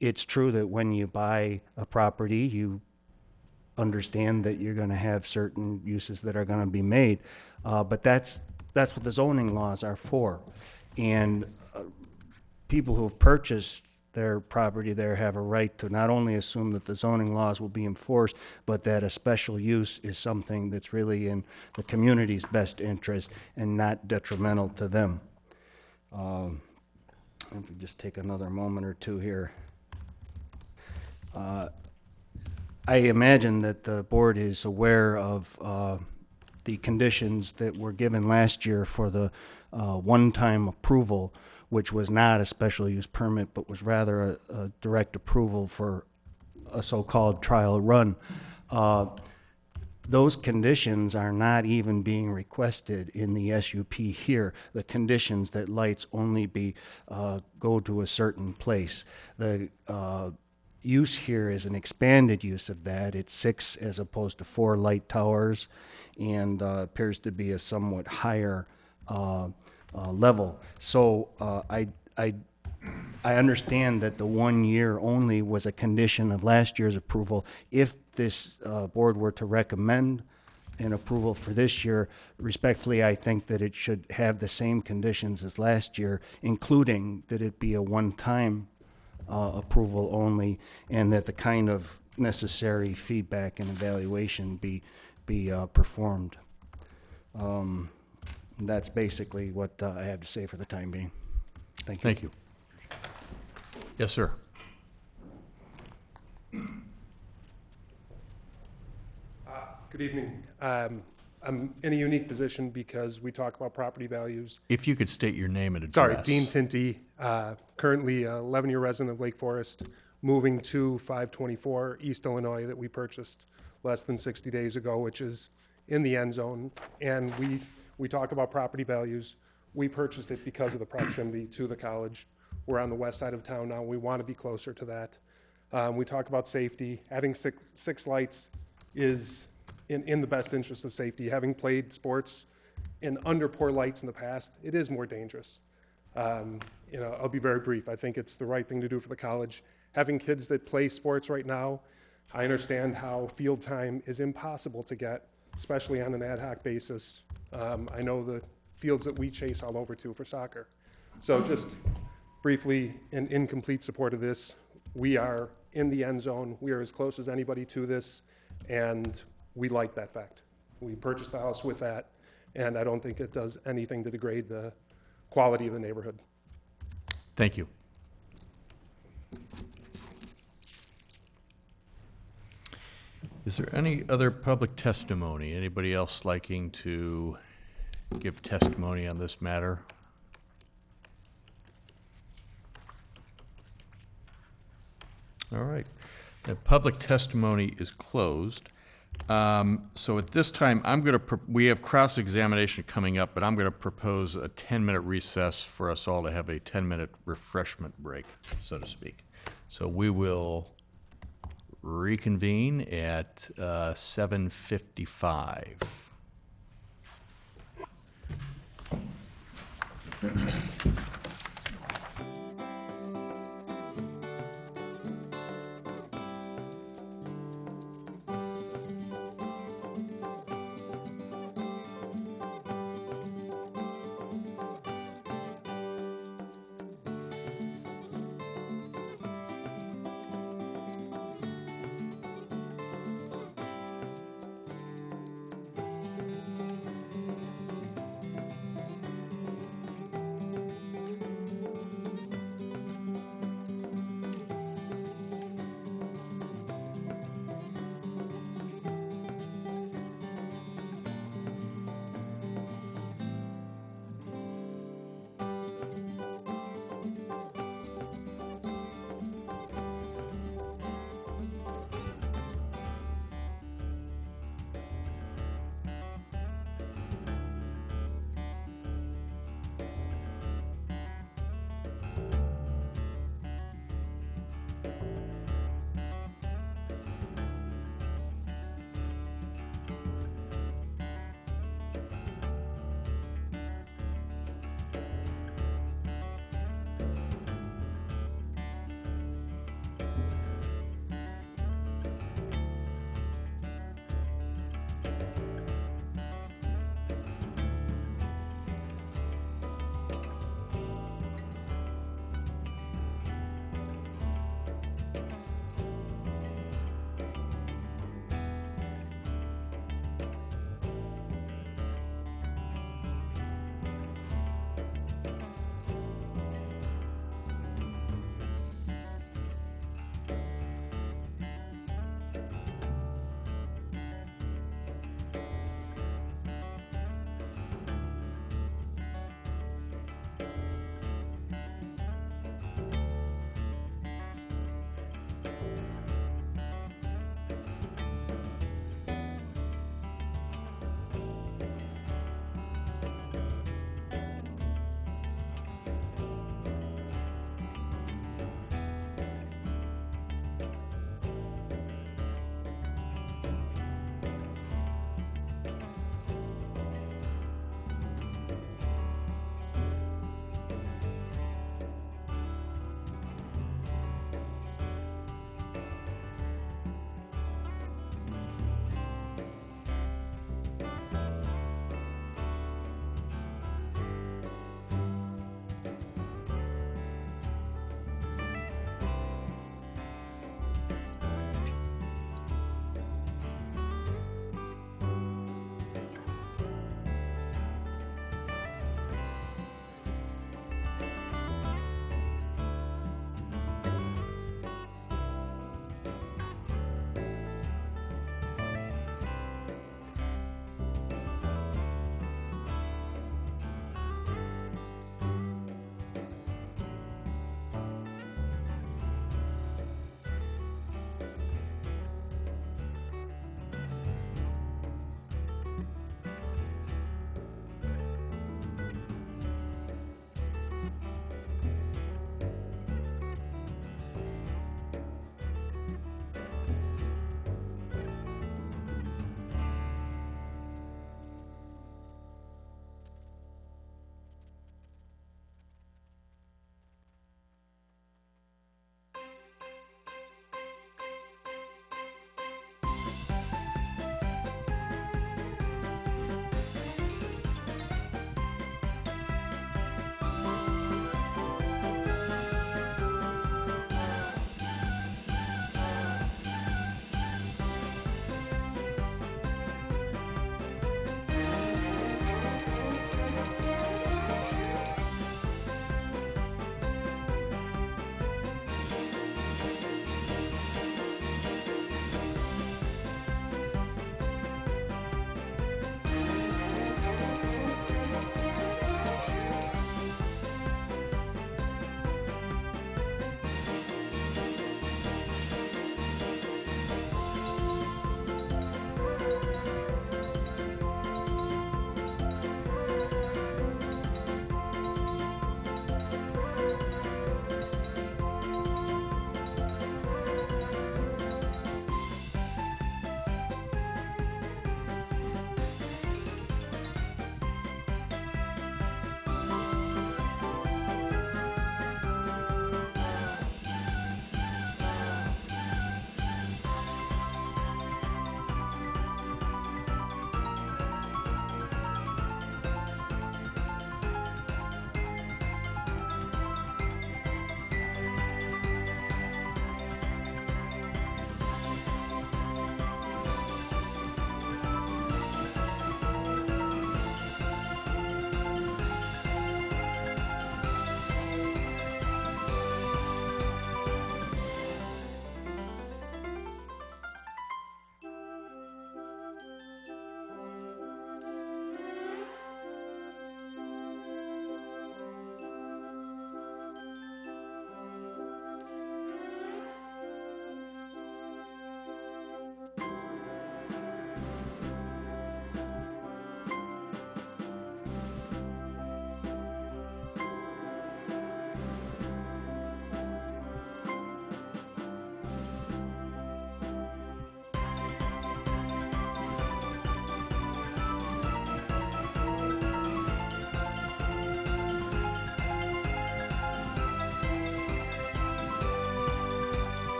It's true that when you buy a property, you understand that you're going to have certain uses that are going to be made, but that's what the zoning laws are for. And people who have purchased their property there have a right to not only assume that the zoning laws will be enforced, but that a special use is something that's really in the community's best interest and not detrimental to them. If we just take another moment or two here. I imagine that the board is aware of the conditions that were given last year for the one-time approval, which was not a special use permit, but was rather a direct approval for a so-called trial run. Those conditions are not even being requested in the SUP here. The conditions that lights only be go to a certain place. The use here is an expanded use of that. It's 6 as opposed to 4 light towers, and appears to be a somewhat higher level. So I understand that the 1 year only was a condition of last year's approval. If this board were to recommend an approval for this year, respectfully, I think that it should have the same conditions as last year, including that it be a one-time approval only, and that the kind of necessary feedback and evaluation be performed. That's basically what I have to say for the time being. Thank you. Thank you. Yes, sir. Good evening. I'm in a unique position because we talk about property values. If you could state your name and address. Sorry, Dean Tinty, currently 11-year resident of Lake Forest, moving to 524 East Illinois that we purchased less than 60 days ago, which is in the end zone. And we talk about property values. We purchased it because of the proximity to the college. We're on the west side of town now. We want to be closer to that. We talk about safety. Adding six lights is in the best interest of safety. Having played sports in under poor lights in the past, it is more dangerous. I'll be very brief. I think it's the right thing to do for the college. Having kids that play sports right now, I understand how field time is impossible to get, especially on an ad hoc basis. I know the fields that we chase all over to for soccer. So just briefly, in complete support of this, we are in the end zone. We are as close as anybody to this, and we like that fact. We purchased the house with that, and I don't think it does anything to degrade the quality of the neighborhood. Thank you. Is there any other public testimony? Anybody else liking to give testimony on this matter? All right. The public testimony is closed. So at this time, we have cross-examination coming up, but I'm going to propose a 10-minute recess for us all to have a 10-minute refreshment break, so to speak. So we will reconvene at 7:55.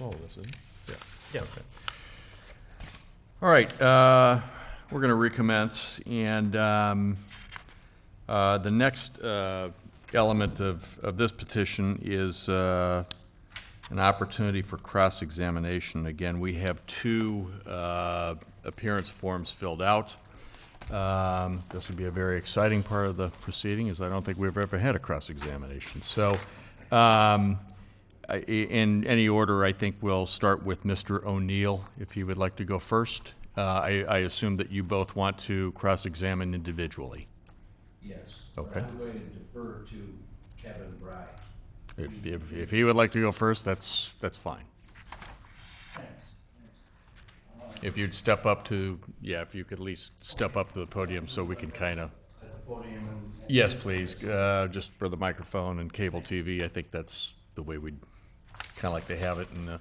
all of this, isn't it? Yeah. Yeah. Okay. All right, we're going to recommence, and the next element of this petition is an opportunity for cross-examination. Again, we have two appearance forms filled out. This would be a very exciting part of the proceeding, as I don't think we've ever had a cross-examination. So, in any order, I think we'll start with Mr. O'Neill, if he would like to go first. I assume that you both want to cross-examine individually. Yes. Okay. I'm going to defer to Kevin Bry. If he would like to go first, that's fine. If you'd step up to, yeah, if you could at least step up to the podium so we can kind of. Yes, please, just for the microphone and cable TV, I think that's the way we'd kind of like to have it. And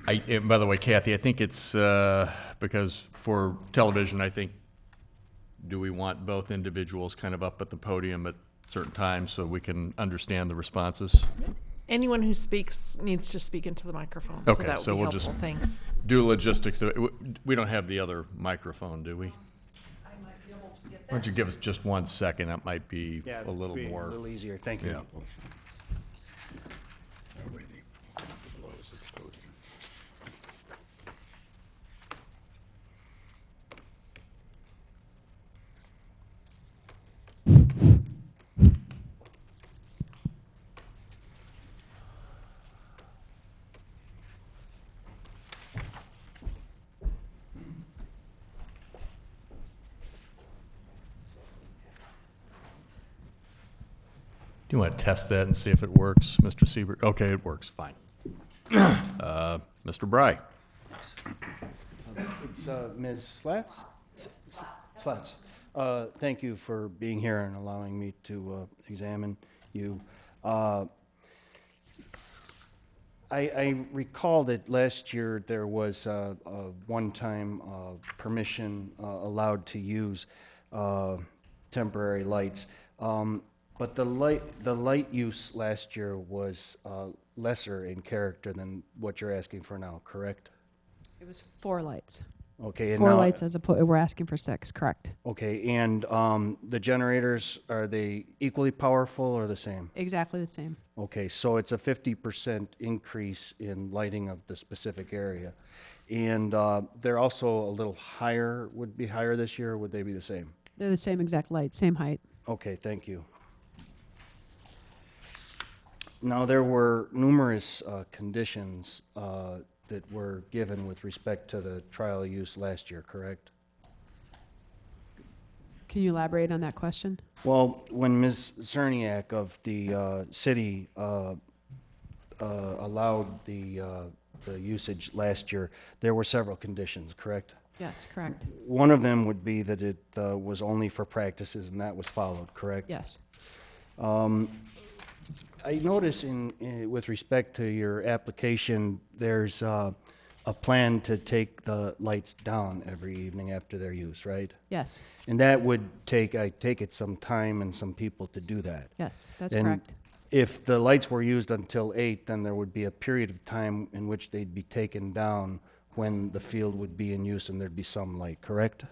and by the way, Kathy, I think it's, because for television, I think, do we want both individuals kind of up at the podium at certain times so we can understand the responses? Anyone who speaks needs to speak into the microphone. Okay, that would so be we'll helpful. just Thanks. do logistics. We don't have the other microphone, do we? Why don't you give us just 1 second? That might be Yeah, a little be more. a little easier. Thank you. Yeah. Do you want to test that and see if it works, Mr. Siebert? Okay, it works, fine. Mr. Bry. It's Ms. Slats? Slats. Thank you for being here and allowing me to examine you. I recall that last year there was a one-time permission allowed to use temporary lights. But the light use last year was lesser in character than what you're asking for now, correct? It was 4 lights. Okay, and 4 now- lights we're asking for 6, correct? Okay, and the generators, are they equally powerful or the same? Exactly the same. Okay, so it's a 50% increase in lighting of the specific area. And they're also a little higher, would be higher this year, or would they be the same? They're the same exact light, same height. Okay, thank you. Now, there were numerous conditions that were given with respect to the trial use last year, correct? Can you elaborate on that question? Well, when Ms. Cerniak of the city allowed the usage last year, there were several conditions, correct? Yes, correct. One of them would be that it was only for practices, and that was followed, correct? Yes. I notice with respect to your application, there's a plan to take the lights down every evening after their use, right? Yes. And that would take, I take it, some time and some people to do that. Yes, that's And correct. if the lights were used until 8, then there would be a period of time in which they'd be taken down when the field would be in use and there'd be some light, correct?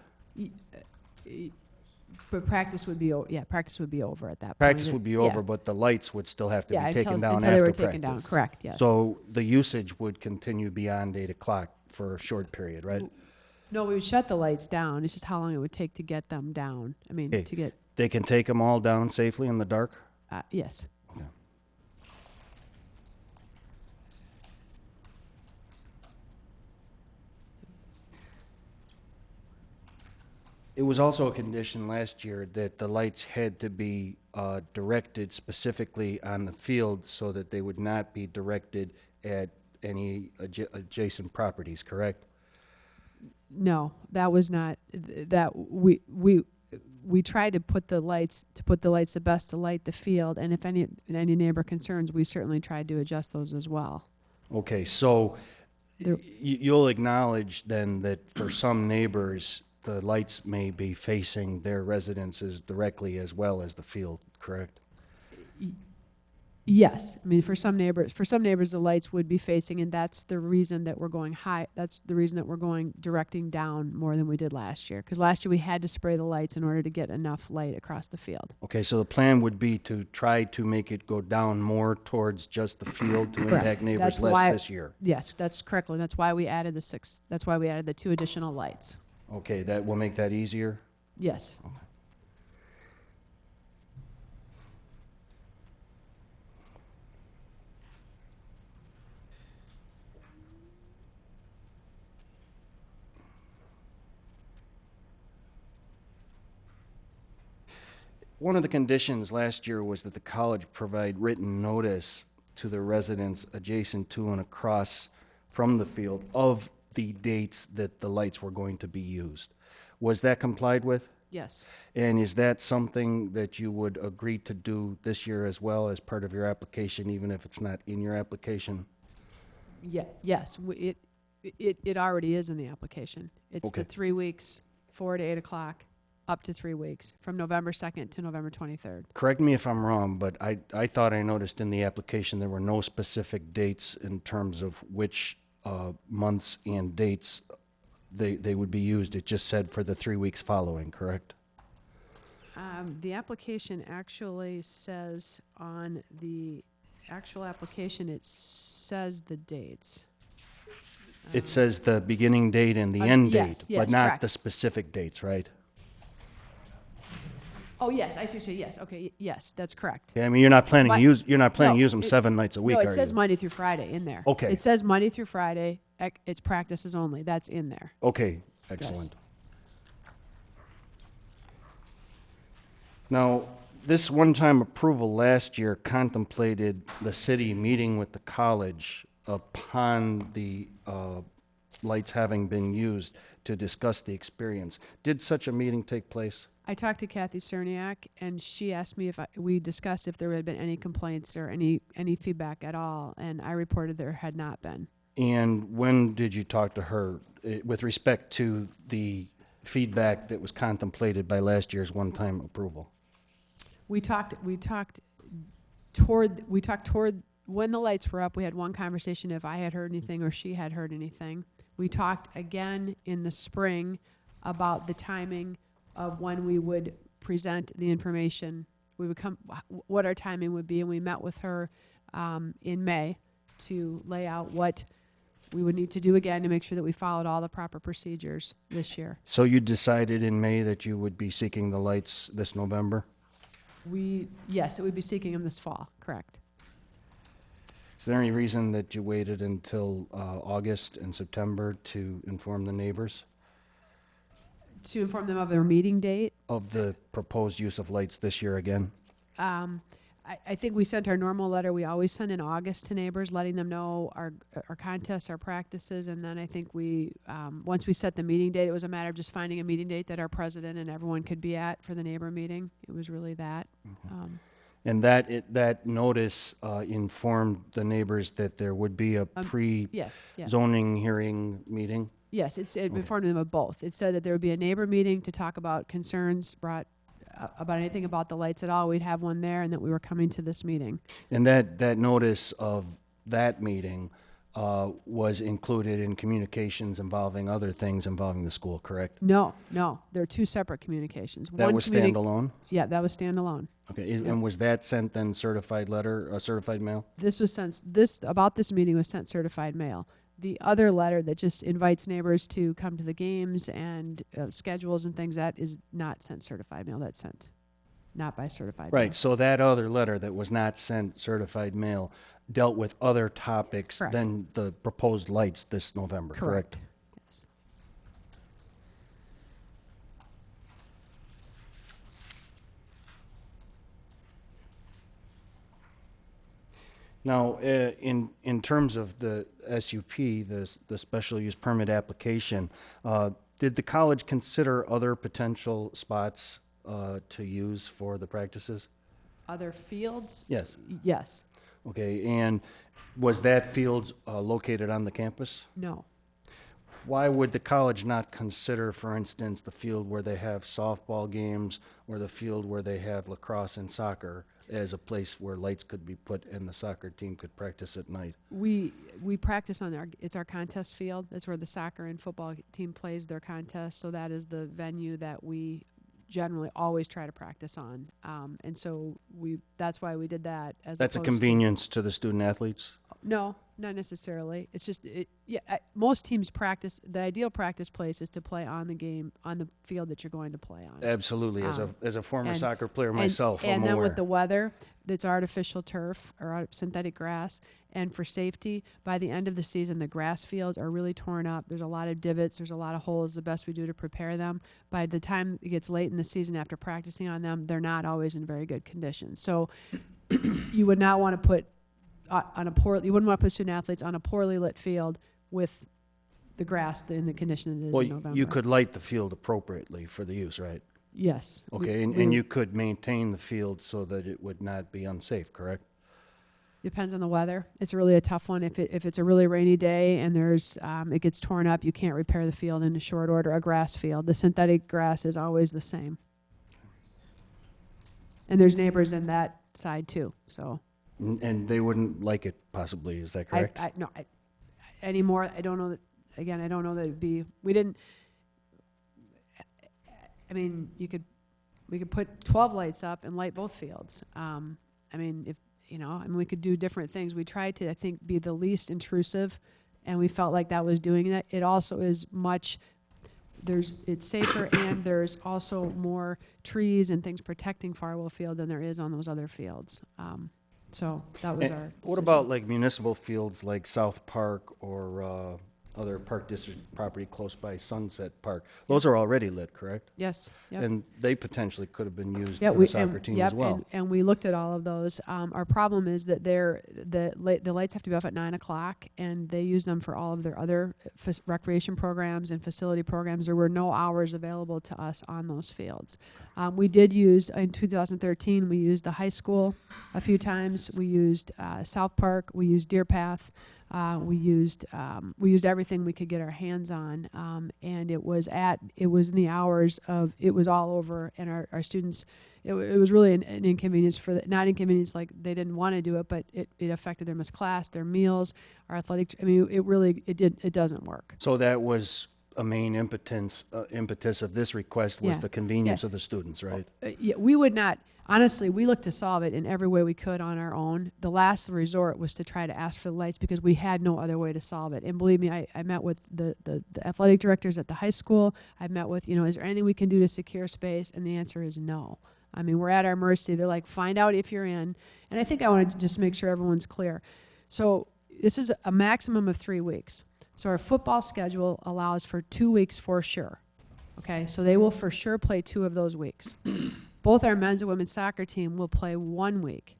But practice would be, practice would be over at that point. Practice would be Yeah. over, but the lights would still have to Yeah, be taken until- down until after they were practice. taken down, correct, yes. So the usage would continue beyond 8 o'clock for a short period, right? No, we would shut the lights down. It's just how long it would take to get them down. I mean, Okay. to get, They can take them all down safely in the dark? yes. Okay. It was also a condition last year that the lights had to be directed specifically on the field so that they would not be directed at any adjacent properties, correct? No, that was not, that, we tried to put the lights the best to light the field, and if any neighbor concerns, we certainly tried to adjust those as well. Okay, so There- you'll acknowledge then that for some neighbors, the lights may be facing their residences directly as well as the field, correct? Yes, I mean, for some neighbors, the lights would be facing, and that's the reason that we're going high, that's the reason that we're going directing down more than we did last year. Because last year we had to spray the lights in order to get enough light across the field. Okay, so the plan would be to try to make it go down more towards just the field to impact Correct. neighbors That's less why- this year? Yes, that's correctly, that's why we added that's why we added the 2 additional lights. Okay, that will make that easier? Yes. One of the conditions last year was that the college provide written notice to the residents adjacent to and across from the field of the dates that the lights were going to be used. Was that complied with? Yes. And is that something that you would agree to do this year as well as part of your application, even if it's not in your application? Yeah, yes, it already is in the application. It's the Okay. 3 weeks, 4 to 8 o'clock, up to 3 weeks, from November 2nd to November 23rd. Correct me if I'm wrong, but I thought I noticed in the application there were no specific dates in terms of which months and dates they would be used. It just said for the 3 weeks following, correct? The application actually says on the actual application, it says the dates. It says the beginning date and the end yes, date, yes, but not correct. the specific dates, right? Oh, yes, I see what you say, yes, okay, yes, that's correct. Yeah, I mean, you're not planning to But- use to use them it- 7 nights a week, No, are it says you? Monday through Friday in there. Okay. It says Monday through Friday, it's practices only, that's in there. Okay, excellent. Now, this one-time approval last year contemplated the city meeting with the college upon the lights having been used to discuss the experience. Did such a meeting take place? I talked to Kathy Cerniak, and she asked me if we discussed if there had been any complaints or any feedback at all, and I reported there had not been. And when did you talk to her with respect to the feedback that was contemplated by last year's one-time approval? We talked toward when the lights were up. We had one conversation if I had heard anything or she had heard anything. We talked again in the spring about the timing of when we would present the information. We would come, what our timing would be, and we met with her in May to lay out what we would need to do again to make sure that we followed all the proper procedures this year. So you decided in May that you would be seeking the lights this November? Yes, it would be seeking them this fall, correct. Is there any reason that you waited until August and September to inform the neighbors To inform them of their meeting date. of the proposed use of lights this year again? I think we sent our normal letter we always send in August to neighbors, letting them know our contests, our practices, and then I think we, once we set the meeting date, it was a matter of just finding a meeting date that our president and everyone could be at for the neighbor meeting. It was really that. And that notice informed the neighbors that there would be a yeah. pre-zoning hearing meeting? Yes, it informed them of both. It said that there would be a neighbor meeting to talk about concerns brought about anything about the lights at all. We'd have one there, and that we were coming to this meeting. And that notice of that meeting was included in communications involving other things involving the school, correct? No, there are 2 separate communications. That One was communi- standalone? Yeah, that was standalone. Okay, and was that sent then certified letter, certified mail? This was sent, about this meeting was sent certified mail. The other letter that just invites neighbors to come to the games and schedules and things, that is not sent certified mail. That's sent not by certified mail. Right, so that other letter that was not sent certified mail dealt with other topics Correct. than the proposed lights this November, correct? Yes. Now, in terms of the SUP, the special use permit application, did the college consider other potential spots to use for the practices? Other fields? Yes. Yes. Okay, and was that field located on the campus? No. Why would the college not consider, for instance, the field where they have softball games or the field where they have lacrosse and soccer as a place where lights could be put and the soccer team could practice at night? We practice on it's our contest field. That's where the soccer and football team plays their contest. So that is the venue that we generally always try to practice on. And so that's why we did that. That's a convenience to the student athletes? No, not necessarily. It's just, most teams practice, the ideal practice place is to play on the field that you're going to play on. Absolutely. As a former soccer player myself, and I'm then aware. with the weather, it's artificial turf or synthetic grass. And for safety, by the end of the season, the grass fields are really torn up. There's a lot of divots. There's a lot of holes. The best we do to prepare them. By the time it gets late in the season after practicing on them, they're not always in very good condition. So you would not want to put you wouldn't want to put student athletes on a poorly lit field with the grass in the condition it is in November. You could light the field appropriately for the use, right? Yes. Okay, and you could maintain the field so that it would not be unsafe, correct? Depends on the weather. It's really a tough one. If it's a really rainy day and there's it gets torn up, you can't repair the field in a short order. A grass field, the synthetic grass is always the same. And there's neighbors in that side too. So. And they wouldn't like it, possibly. Is that correct? Anymore. I don't know that. Again, I don't know that it'd be. We didn't. I mean, we could put 12 lights up and light both fields. I mean, we could do different things. We tried to, I think, be the least intrusive, and we felt like that was doing that. It also is much. It's safer, and there's also more trees and things protecting Farwell Field than there is on those other fields. So that was our decision. What about like municipal fields like South Park or other Park District property close by Sunset Park? Those are already lit, correct? Yes. Yep. And they potentially could have been used for the soccer team as well. And we looked at all of those. Our problem is that the lights have to be off at 9 o'clock, and they use them for all of their other recreation programs and facility programs. There were no hours available to us on those fields. We did use, in 2013, we used the high school a few times. We used South Park. We used Deer Path. We used everything we could get our hands on, and it was in the hours of, it was all over, and our students, it was really an inconvenience not inconvenience like they didn't want to do it, but it affected their missed class, their meals, our athletic, I mean, it doesn't work. So that was a main impetus of this request was the convenience of the students, right? Yeah, we would not, honestly, we looked to solve it in every way we could on our own. The last resort was to try to ask for the lights because we had no other way to solve it. And believe me, I met with the athletic directors at the high school. I met with, is there anything we can do to secure space? And the answer is no. I mean, we're at our mercy. They're like, find out if you're in. And I think I want to just make sure everyone's clear. So this is a maximum of 3 weeks. So our football schedule allows for 2 weeks for sure. Okay, so they will for sure play 2 of those weeks. Both our men's and women's soccer team will play 1 week.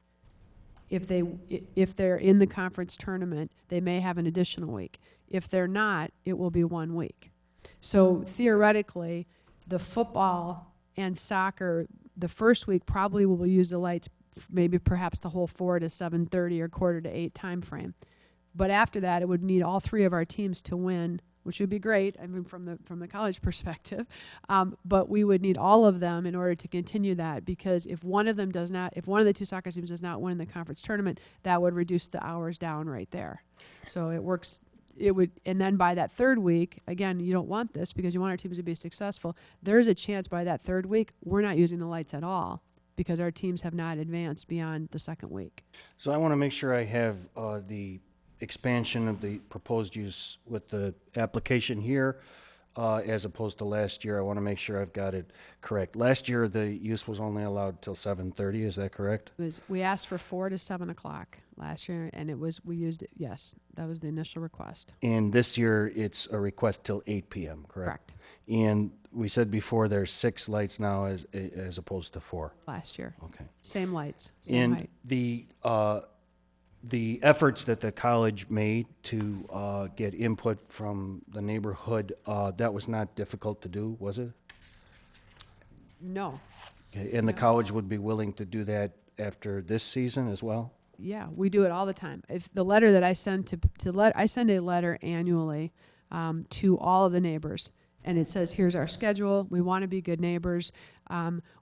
If they're in the conference tournament, they may have an additional week. If they're not, it will be 1 week. So theoretically, the football and soccer, the first week probably will use the lights, maybe perhaps the whole 4 to 7:30 or 7:45 time frame. But after that, it would need all 3 of our teams to win, which would be great, I mean, from the college perspective. But we would need all of them in order to continue that, because if one of the 2 soccer teams does not win the conference tournament, that would reduce the hours down right there. So it works. And then by that 3rd week, again, you don't want this because you want our teams to be successful. There's a chance by that 3rd week we're not using the lights at all because our teams have not advanced beyond the 2nd week. So I want to make sure I have the expansion of the proposed use with the application here as opposed to last year. I want to make sure I've got it correct. Last year, the use was only allowed till 7:30. Is that correct? We asked for 4 to 7 o'clock last year, and we used it. Yes, that was the initial request. And this year, it's a request till 8 p.m., correct? Correct. And we said before there's 6 lights now as opposed to 4. Last year. Okay. Same lights, same height. The efforts that the college made to get input from the neighborhood, that was not difficult to do, was it? No. Okay. And the college would be willing to do that after this season as well? Yeah, we do it all the time. If the letter that I send I send a letter annually to all of the neighbors, and it says, here's our schedule. We want to be good neighbors.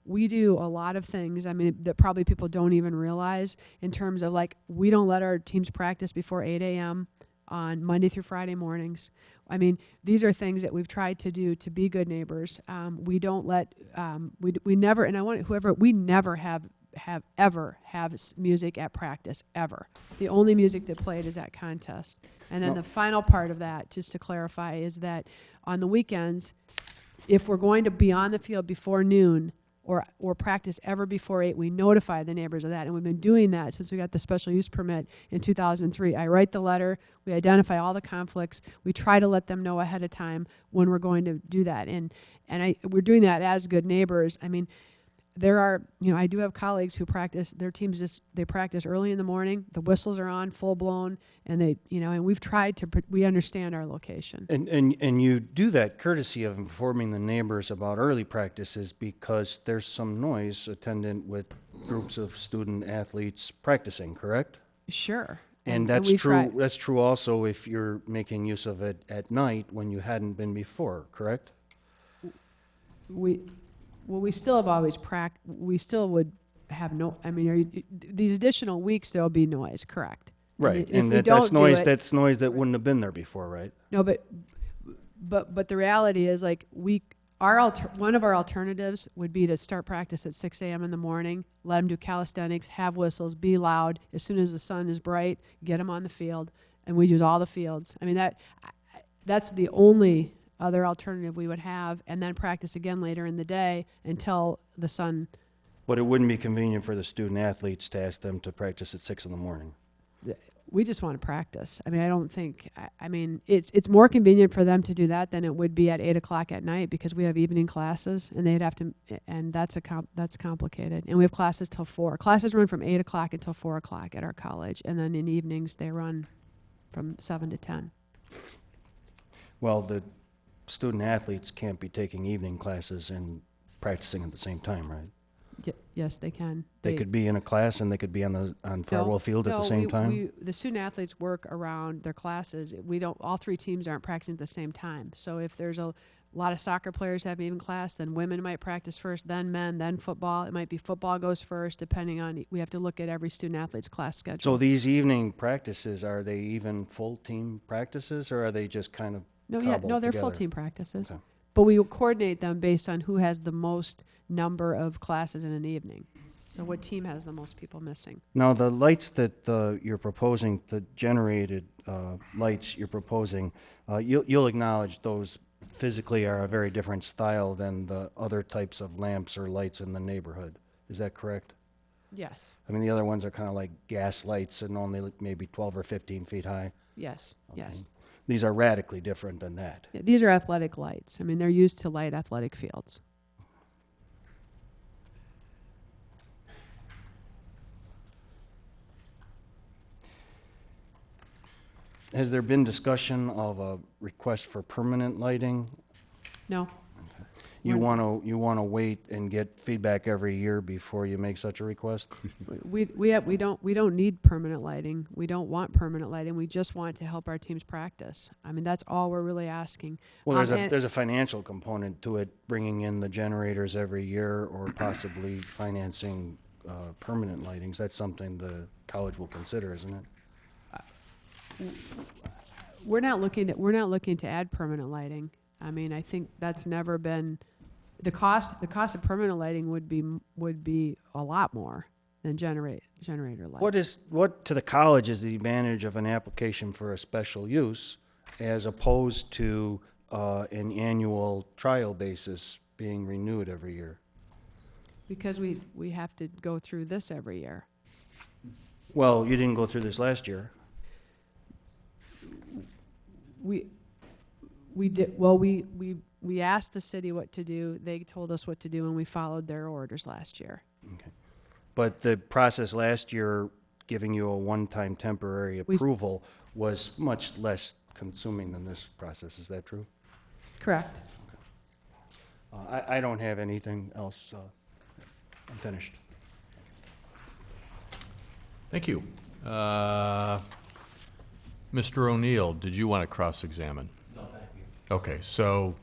We do a lot of things, I mean, that probably people don't even realize in terms of like, we don't let our teams practice before 8 a.m. on Monday through Friday mornings. I mean, these are things that we've tried to do to be good neighbors. We don't let, we never, and I want whoever, we never have music at practice, ever. The only music that played is at contest. And then the final part of that, just to clarify, is that on the weekends, if we're going to be on the field before noon or practice ever before 8, we notify the neighbors of that. And we've been doing that since we got the special use permit in 2003. I write the letter, we identify all the conflicts, we try to let them know ahead of time when we're going to do that. And we're doing that as good neighbors. I mean, there are, I do have colleagues who practice, their teams they practice early in the morning, the whistles are on, full blown, and and we've tried to, we understand our location. And you do that courtesy of informing the neighbors about early practices because there's some noise attendant with groups of student athletes practicing, correct? Sure. And that's true. That's true also if you're making use of it at night when you hadn't been before, correct? We still have always we still would have these additional weeks there'll be noise, correct? Right, and that's noise that wouldn't have been there before, right? No, but the reality is like one of our alternatives would be to start practice at 6 a.m. in the morning, let them do calisthenics, have whistles, be loud. As soon as the sun is bright, get them on the field, and we use all the fields. I mean, that's the only other alternative we would have, and then practice again later in the day until the sun. But it wouldn't be convenient for the student athletes to ask them to practice at 6 in the morning. We just want to practice. I mean, I don't think, it's more convenient for them to do that than it would be at 8 o'clock at night because we have evening classes and they'd have to, and that's complicated. And we have classes till 4. Classes run from 8 o'clock until 4 o'clock at our college, and then in evenings they run from 7 to 10. Well, the student athletes can't be taking evening classes and practicing at the same time, right? Yes, they can. They could be in a class and they could be on Farwell Field at the same time? The student athletes work around their classes. All 3 teams aren't practicing at the same time. So if there's a lot of soccer players have evening class, then women might practice first, then men, then football. It might be football goes first, depending on, we have to look at every student athlete's class schedule. So these evening practices, are they even full team practices or are they just kind of they're full team practices. Okay. But we will coordinate them based on who has the most number of classes in an evening. So what team has the most people missing? Now, the lights that you're proposing, the generated lights you're proposing, you'll acknowledge those physically are a very different style than the other types of lamps or lights in the neighborhood. Is that correct? Yes. I mean, the other ones are kind of like gas lights and only maybe 12 or 15 feet high? Yes, okay. Yes. These are radically different than that. Yeah, these are athletic lights. I mean, they're used to light athletic fields. Has there been discussion of a request for permanent lighting? No. You want to wait and get feedback every year before you make such a request? We don't need permanent lighting. We don't want permanent lighting. We just want to help our teams practice. I mean, that's all we're really asking. Well, there's a financial component to it, bringing in the generators every year or possibly financing permanent lightings. That's something the college will consider, isn't it? We're not looking to add permanent lighting. I mean, I think that's never been the cost of permanent lighting would be a lot more than generator lights. What to the college is the advantage of an application for a special use as opposed to an annual trial basis being renewed every year? Because we have to go through this every year. Well, you didn't go through this last year. We did, well, we asked the city what to do, they told us what to do, and we followed their orders last year. Okay. But the process last year, giving you a one-time temporary approval, was much less consuming than this process, is that true? Correct. Okay. I don't have anything else. I'm finished. Thank you. Mr. O'Neill, did you want to cross-examine? No, thank you. Okay, so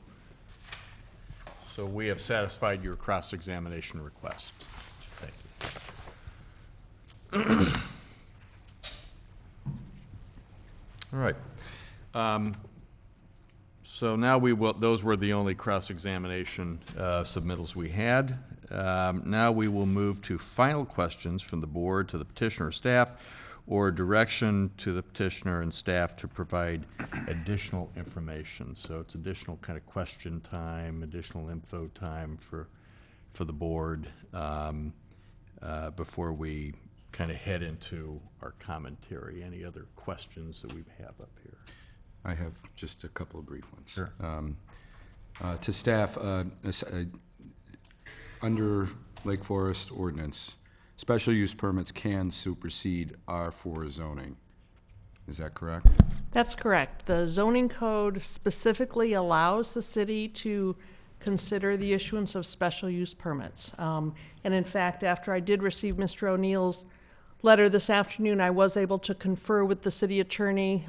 So we have satisfied your cross-examination request. Thank you. All right. So now those were the only cross-examination submittals we had. Now we will move to final questions from the board to the petitioner or staff, or direction to the petitioner and staff to provide additional information. So it's additional kind of question time, additional info time for the board before we kind of head into our commentary. Any other questions that we have up here? I have just a couple of brief ones. Sure. To staff, under Lake Forest ordinance, special use permits can supersede R4 zoning. Is that correct? That's correct. The zoning code specifically allows the city to consider the issuance of special use permits. And in fact, after I did receive Mr. O'Neill's letter this afternoon, I was able to confer with the city attorney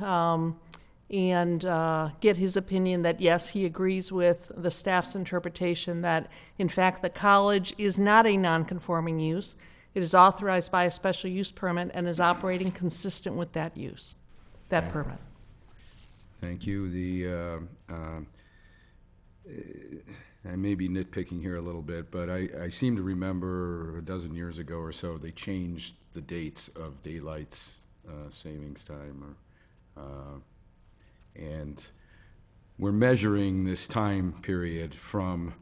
and get his opinion that, yes, he agrees with the staff's interpretation that, in fact, the college is not a non-conforming use. It is authorized by a special use permit and is operating consistent with that use, that permit. Thank you. I may be nitpicking here a little bit, but I seem to remember a dozen years ago or so, they changed the dates of daylight savings time. And we're measuring this time period from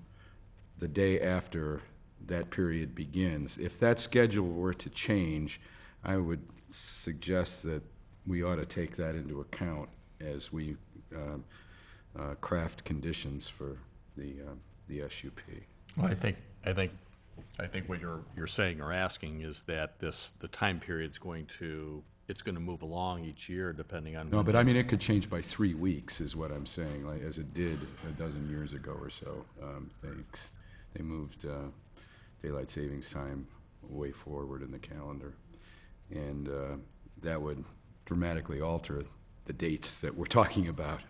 the day after that period begins. If that schedule were to change, I would suggest that we ought to take that into account as we craft conditions for the SUP. Well, I think what you're saying or asking is that the time period's going to move along each year depending on. No, but I mean, it could change by 3 weeks is what I'm saying, like as it did a dozen years ago or so. They moved daylight savings time way forward in the calendar. And that would dramatically alter the dates that we're talking about.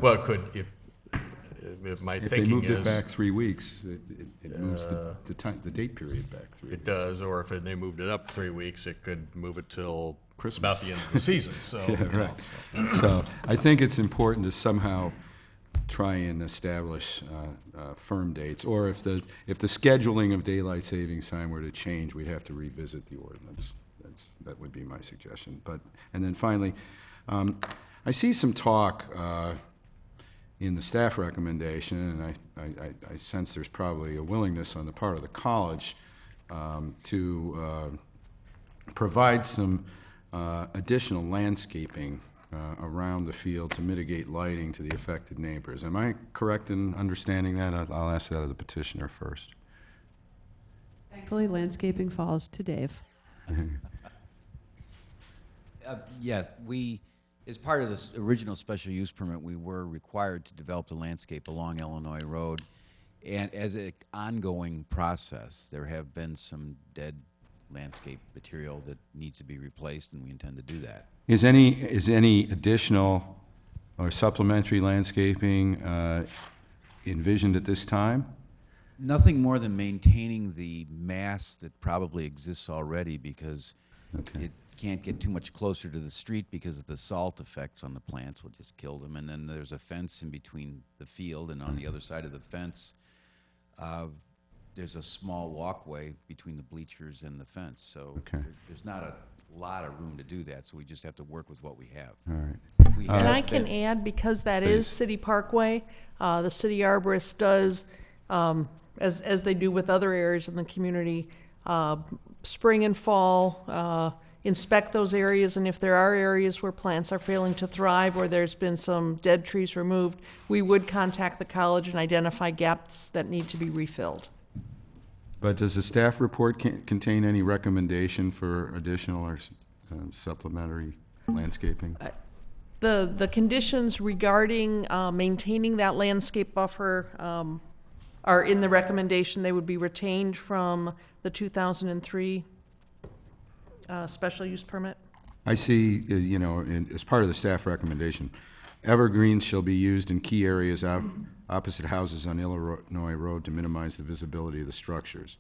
Well, it could, if my If they thinking moved it is. back 3 weeks, it moves the date period back 3 weeks. It does, or if they moved it up 3 weeks, it could move it till Christmas. about the end of the season, so. Yeah, right. So I think it's important to somehow try and establish firm dates, or if the scheduling of daylight savings time were to change, we'd have to revisit the ordinance. That would be my suggestion. And then finally, I see some talk in the staff recommendation, and I sense there's probably a willingness on the part of the college to provide some additional landscaping around the field to mitigate lighting to the affected neighbors. Am I correct in understanding that? I'll ask that of the petitioner first. Thankfully, landscaping falls to Dave. Yes, as part of this original special use permit, we were required to develop the landscape along Illinois Road. And as an ongoing process, there have been some dead landscape material that needs to be replaced, and we intend to do that. Is any additional or supplementary landscaping envisioned at this time? Nothing more than maintaining the mass that probably exists already, because it can't get too much closer to the street because of the salt effects on the plants will just kill them. And then there's a fence in between the field, and on the other side of the fence, there's a small walkway between the bleachers and the fence. So there's not a lot of room to do that, so we just have to work with what we have. All right. And I can add, because that is City Parkway, the city arborist does, as they do with other areas in the community, spring and fall, inspect those areas, and if there are areas where plants are failing to thrive or there's been some dead trees removed, we would contact the college and identify gaps that need to be refilled. But does the staff report contain any recommendation for additional or supplementary landscaping? The conditions regarding maintaining that landscape buffer are in the recommendation. They would be retained from the 2003 special use permit. I see, as part of the staff recommendation, Evergreens shall be used in key areas opposite houses on Illinois Road to minimize the visibility of the structures.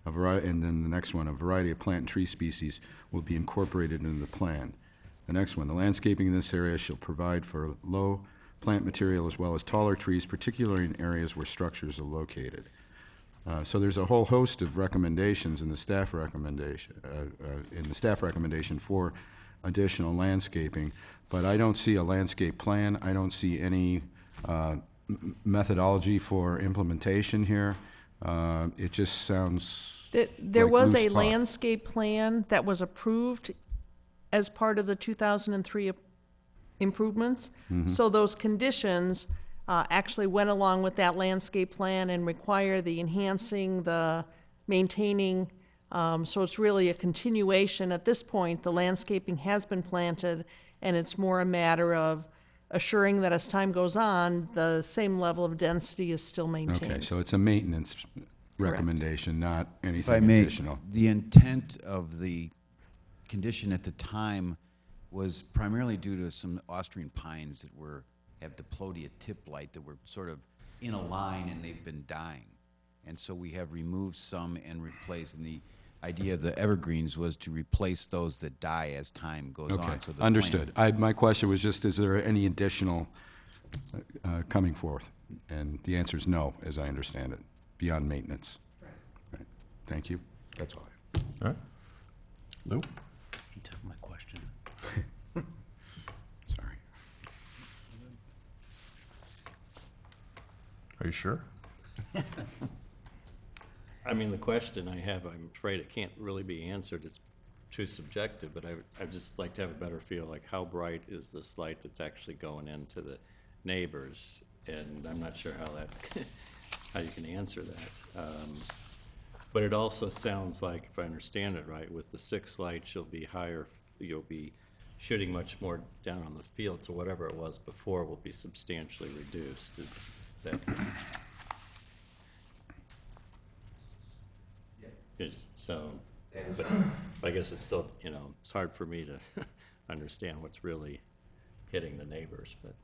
And then the next one, a variety of plant and tree species will be incorporated into the plan. The next one, the landscaping in this area shall provide for low plant material as well as taller trees, particularly in areas where structures are located. So there's a whole host of recommendations in the staff recommendation for additional landscaping, but I don't see a landscape plan. I don't see any methodology for implementation here. It just sounds There like was loose a talk. landscape plan that was approved as part of the 2003 improvements. Mhm. So those conditions actually went along with that landscape plan and require the enhancing, the maintaining. So it's really a continuation. At this point, the landscaping has been planted, and it's more a matter of assuring that as time goes on, the same level of density is still maintained. Okay, so it's a maintenance recommendation, not If I anything may, additional. the intent of the condition at the time was primarily due to some Austrian pines that have diplodia tip light that were sort of in a line and they've been dying. And so we have removed some and replaced, and the idea of the evergreens was to replace those that die as time goes on. Okay, So the understood. plan- My question was just, is there any additional coming forth? And the answer is no, as I understand it, beyond maintenance. Right. Thank you. That's all. All right. Lou? You took my question. Sorry. Are you sure? I mean, the question I have, I'm afraid it can't really be answered. It's too subjective, but I'd just like to have a better feel, like how bright is this light that's actually going into the neighbors? And I'm not sure how how you can answer that. But it also sounds like, if I understand it right, with the 6 lights, you'll be shooting much more down on the field, so whatever it was before will be substantially reduced. Is that? So, but I guess it's still, it's hard for me to understand what's really hitting the neighbors, but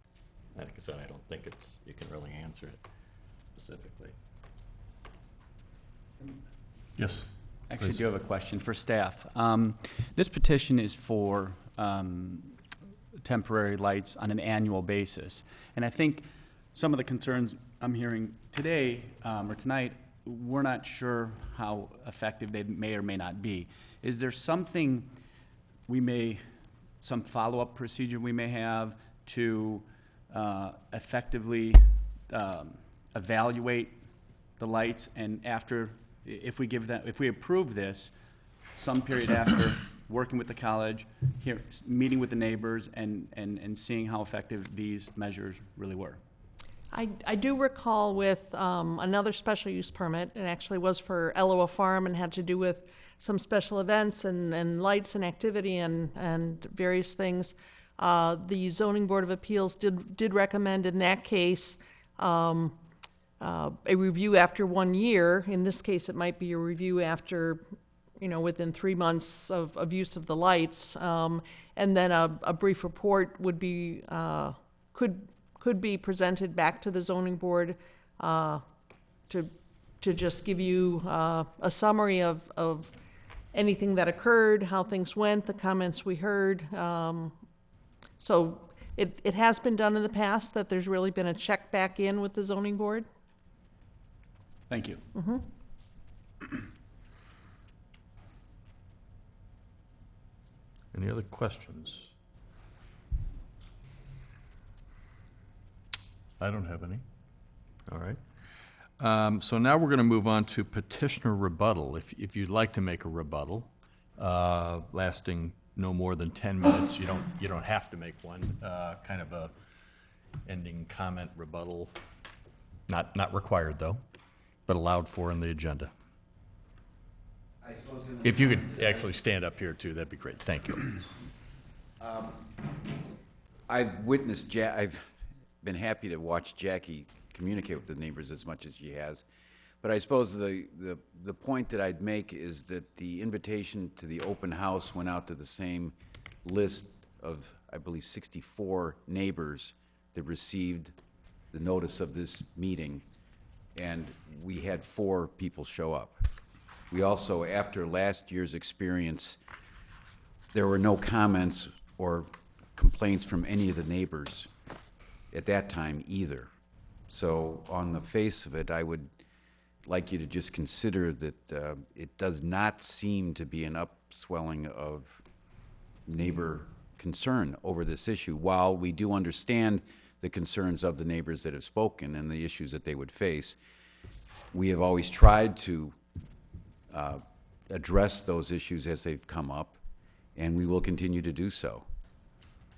like I said, I don't think you can really answer it specifically. Yes. Actually, I please. do have a question for staff. This petition is for temporary lights on an annual basis. And I think some of the concerns I'm hearing today, or tonight, we're not sure how effective they may or may not be. Is there something some follow-up procedure we may have to effectively evaluate the lights, and if we approve this, some period after, working with the college, meeting with the neighbors, and seeing how effective these measures really were? I do recall with another special use permit, it actually was for Eloa Farm and had to do with some special events and lights and activity and various things. The Zoning Board of Appeals did recommend in that case a review after 1 year. In this case, it might be a review after, within 3 months of use of the lights. And then a brief report would be, could be presented back to the zoning board to just give you a summary of anything that occurred, how things went, the comments we heard. So it has been done in the past that there's really been a check back in with the zoning board. Thank you. Mm-hmm. Any other questions? I don't have any. All right. So now we're going to move on to petitioner rebuttal. If you'd like to make a rebuttal lasting no more than 10 minutes, you don't have to make one. Kind of a ending comment rebuttal, not required though, but allowed for in the agenda. If you could actually stand up here too, that'd be great. Thank you. I've been happy to watch Jackie communicate with the neighbors as much as she has. But I suppose the point that I'd make is that the invitation to the open house went out to the same list of, I believe, 64 neighbors that received the notice of this meeting, and we had 4 people show up. We also, after last year's experience, there were no comments or complaints from any of the neighbors at that time either. So on the face of it, I would like you to just consider that it does not seem to be an upswelling of neighbor concern over this issue. While we do understand the concerns of the neighbors that have spoken and the issues that they would face, we have always tried to address those issues as they've come up, and we will continue to do so.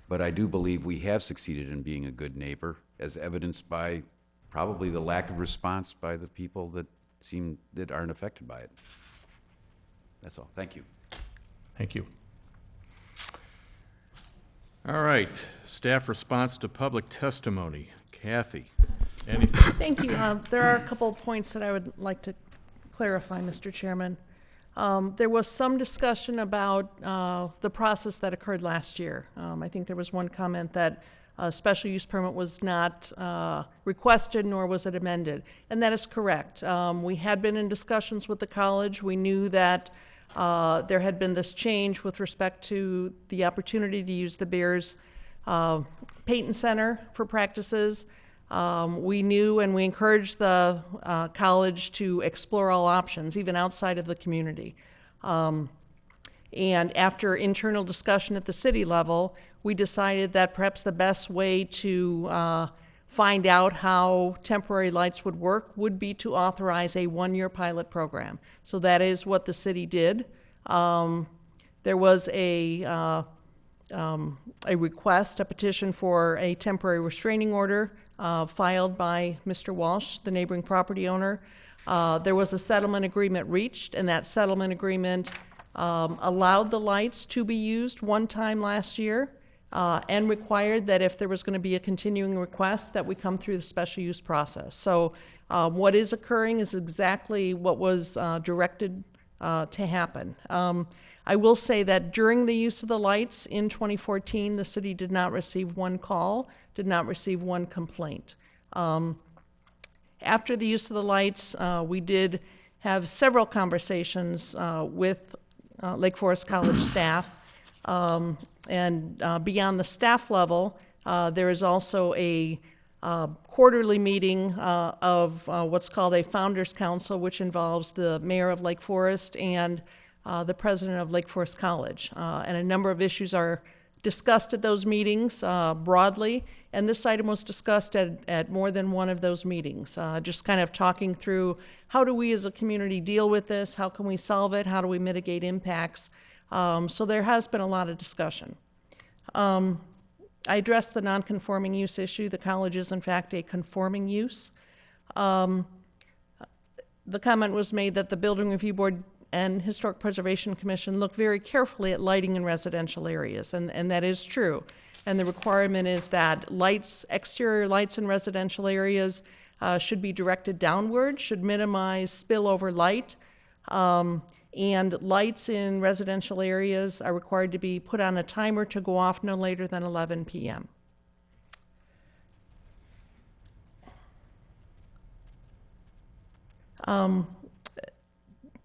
But I do believe we have succeeded in being a good neighbor, as evidenced by probably the lack of response by the people that aren't affected by it. That's all. Thank you. Thank you. All right, staff response to public testimony. Kathy, anything? Thank you. There are a couple of points that I would like to clarify, Mr. Chairman. There was some discussion about the process that occurred last year. I think there was one comment that a special use permit was not requested, nor was it amended. And that is correct. We had been in discussions with the college. We knew that there had been this change with respect to the opportunity to use the Bears Peyton Center for practices. We knew and we encouraged the college to explore all options, even outside of the community. And after internal discussion at the city level, we decided that perhaps the best way to find out how temporary lights would work would be to authorize a 1-year pilot program. So that is what the city did. There was a request, a petition for a temporary restraining order filed by Mr. Walsh, the neighboring property owner. There was a settlement agreement reached, and that settlement agreement allowed the lights to be used one time last year, and required that if there was going to be a continuing request that we come through the special use process. So what is occurring is exactly what was directed to happen. I will say that during the use of the lights in 2014, the city did not receive one call, did not receive one complaint. After the use of the lights, we did have several conversations with Lake Forest College staff. And beyond the staff level, there is also a quarterly meeting of what's called a Founders Council, which involves the mayor of Lake Forest and the president of Lake Forest College. And a number of issues are discussed at those meetings broadly, and this item was discussed at more than one of those meetings, just kind of talking through how do we as a community deal with this, how can we solve it, how do we mitigate impacts. So there has been a lot of discussion. I addressed the non-conforming use issue. The college is in fact a conforming use. The comment was made that the Building Review Board and Historic Preservation Commission look very carefully at lighting in residential areas, and that is true. And the requirement is that lights, exterior lights in residential areas should be directed downward, should minimize spillover light. And lights in residential areas are required to be put on a timer to go off no later than 11 p.m.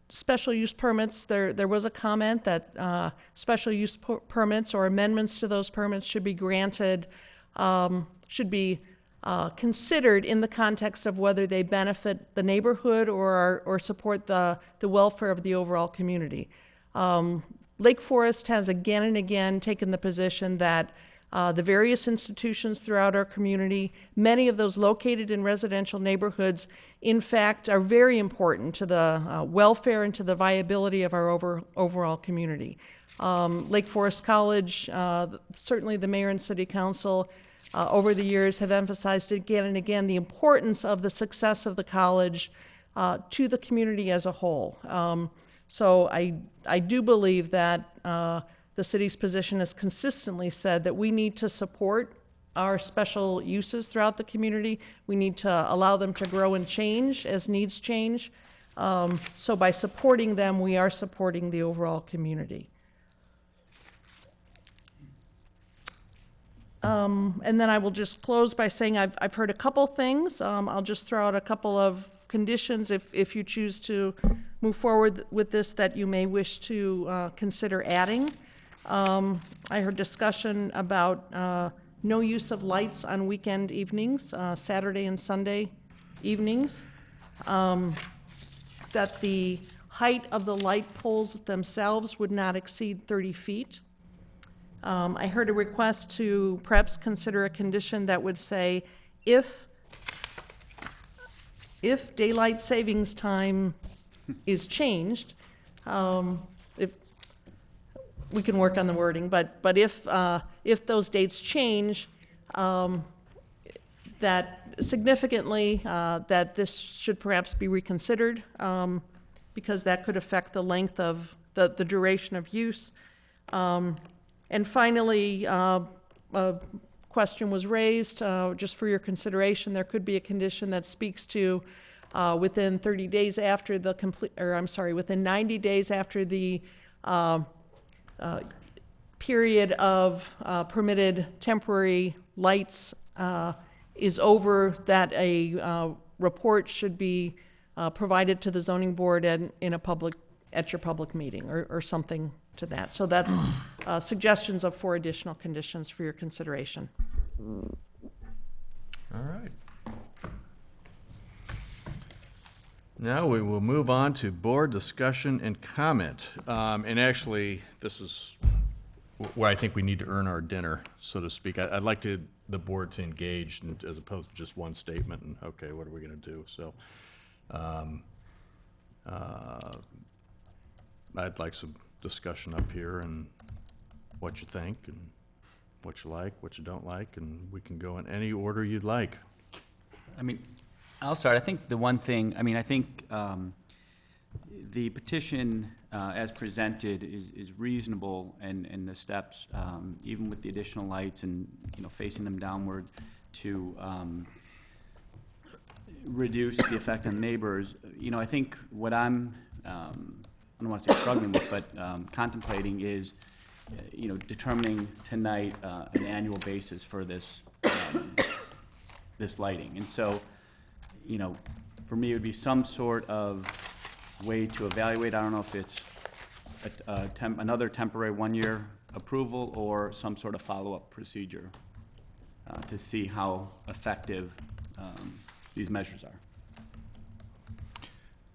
Special use permits, there was a comment that special use permits or amendments to those permits should be granted, should be considered in the context of whether they benefit the neighborhood or support the welfare of the overall community. Lake Forest has again and again taken the position that the various institutions throughout our community, many of those located in residential neighborhoods, in fact, are very important to the welfare and to the viability of our overall community. Lake Forest College, certainly the mayor and city council, over the years have emphasized again and again the importance of the success of the college to the community as a whole. So I do believe that the city's position has consistently said that we need to support our special uses throughout the community. We need to allow them to grow and change as needs change. So by supporting them, we are supporting the overall community. And then I will just close by saying I've heard a couple things. I'll just throw out a couple of conditions if you choose to move forward with this that you may wish to consider adding. I heard discussion about no use of lights on weekend evenings, Saturday and Sunday evenings. That the height of the light poles themselves would not exceed 30 feet. I heard a request to perhaps consider a condition that would say if daylight savings time is changed, if we can work on the wording, but if those dates change, that significantly that this should perhaps be reconsidered because that could affect the length of the duration of use. And finally, a question was raised, just for your consideration, there could be a condition that speaks to within 30 days after the within 90 days after the period of permitted temporary lights is over, that a report should be provided to the zoning board at your public meeting or something to that. So that's suggestions of 4 additional conditions for your consideration. All right. Now we will move on to board discussion and comment. And actually, this is where I think we need to earn our dinner, so to speak. I'd like the board to engage as opposed to just one statement and, okay, what are we going to do? So I'd like some discussion up here and what you think and what you like, what you don't like, and we can go in any order you'd like. I mean, I'll start. I think the one thing, I think the petition as presented is reasonable, and the steps, even with the additional lights and, facing them downward to reduce the effect on neighbors. I think what I'm, I don't want to say struggling with, but contemplating is, determining tonight an annual basis for this this lighting. And so, for me, it would be some sort of way to evaluate. I don't know if it's another temporary 1-year approval or some sort of follow-up procedure to see how effective these measures are.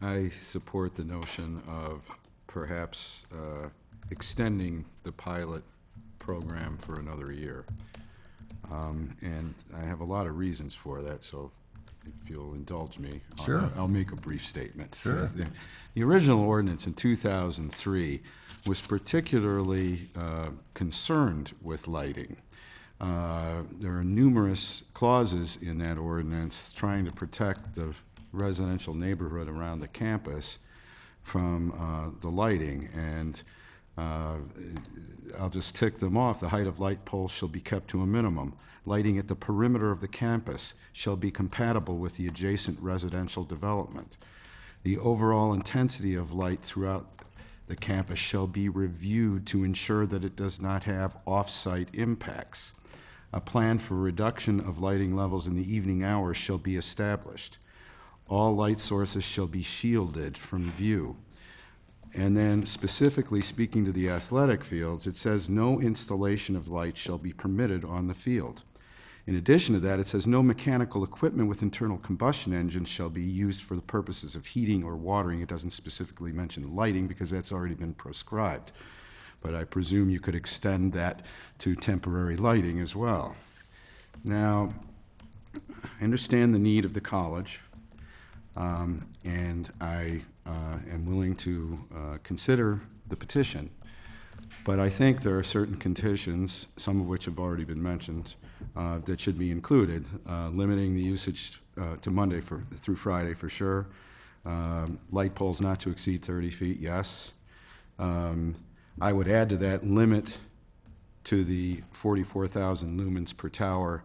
I support the notion of perhaps extending the pilot program for another year. And I have a lot of reasons for that, so if you'll indulge me, Sure. I'll make a brief statement. Sure. The original ordinance in 2003 was particularly concerned with lighting. There are numerous clauses in that ordinance trying to protect the residential neighborhood around the campus from the lighting, and I'll just tick them off. The height of light poles shall be kept to a minimum. Lighting at the perimeter of the campus shall be compatible with the adjacent residential development. The overall intensity of light throughout the campus shall be reviewed to ensure that it does not have off-site impacts. A plan for reduction of lighting levels in the evening hours shall be established. All light sources shall be shielded from view. And then specifically speaking to the athletic fields, it says no installation of lights shall be permitted on the field. In addition to that, it says no mechanical equipment with internal combustion engines shall be used for the purposes of heating or watering. It doesn't specifically mention lighting because that's already been proscribed. But I presume you could extend that to temporary lighting as well. Now, I understand the need of the college, and I am willing to consider the petition. But I think there are certain conditions, some of which have already been mentioned, that should be included. Limiting the usage to Monday through Friday for sure. Light poles not to exceed 30 feet, yes. I would add to that limit to the 44,000 lumens per tower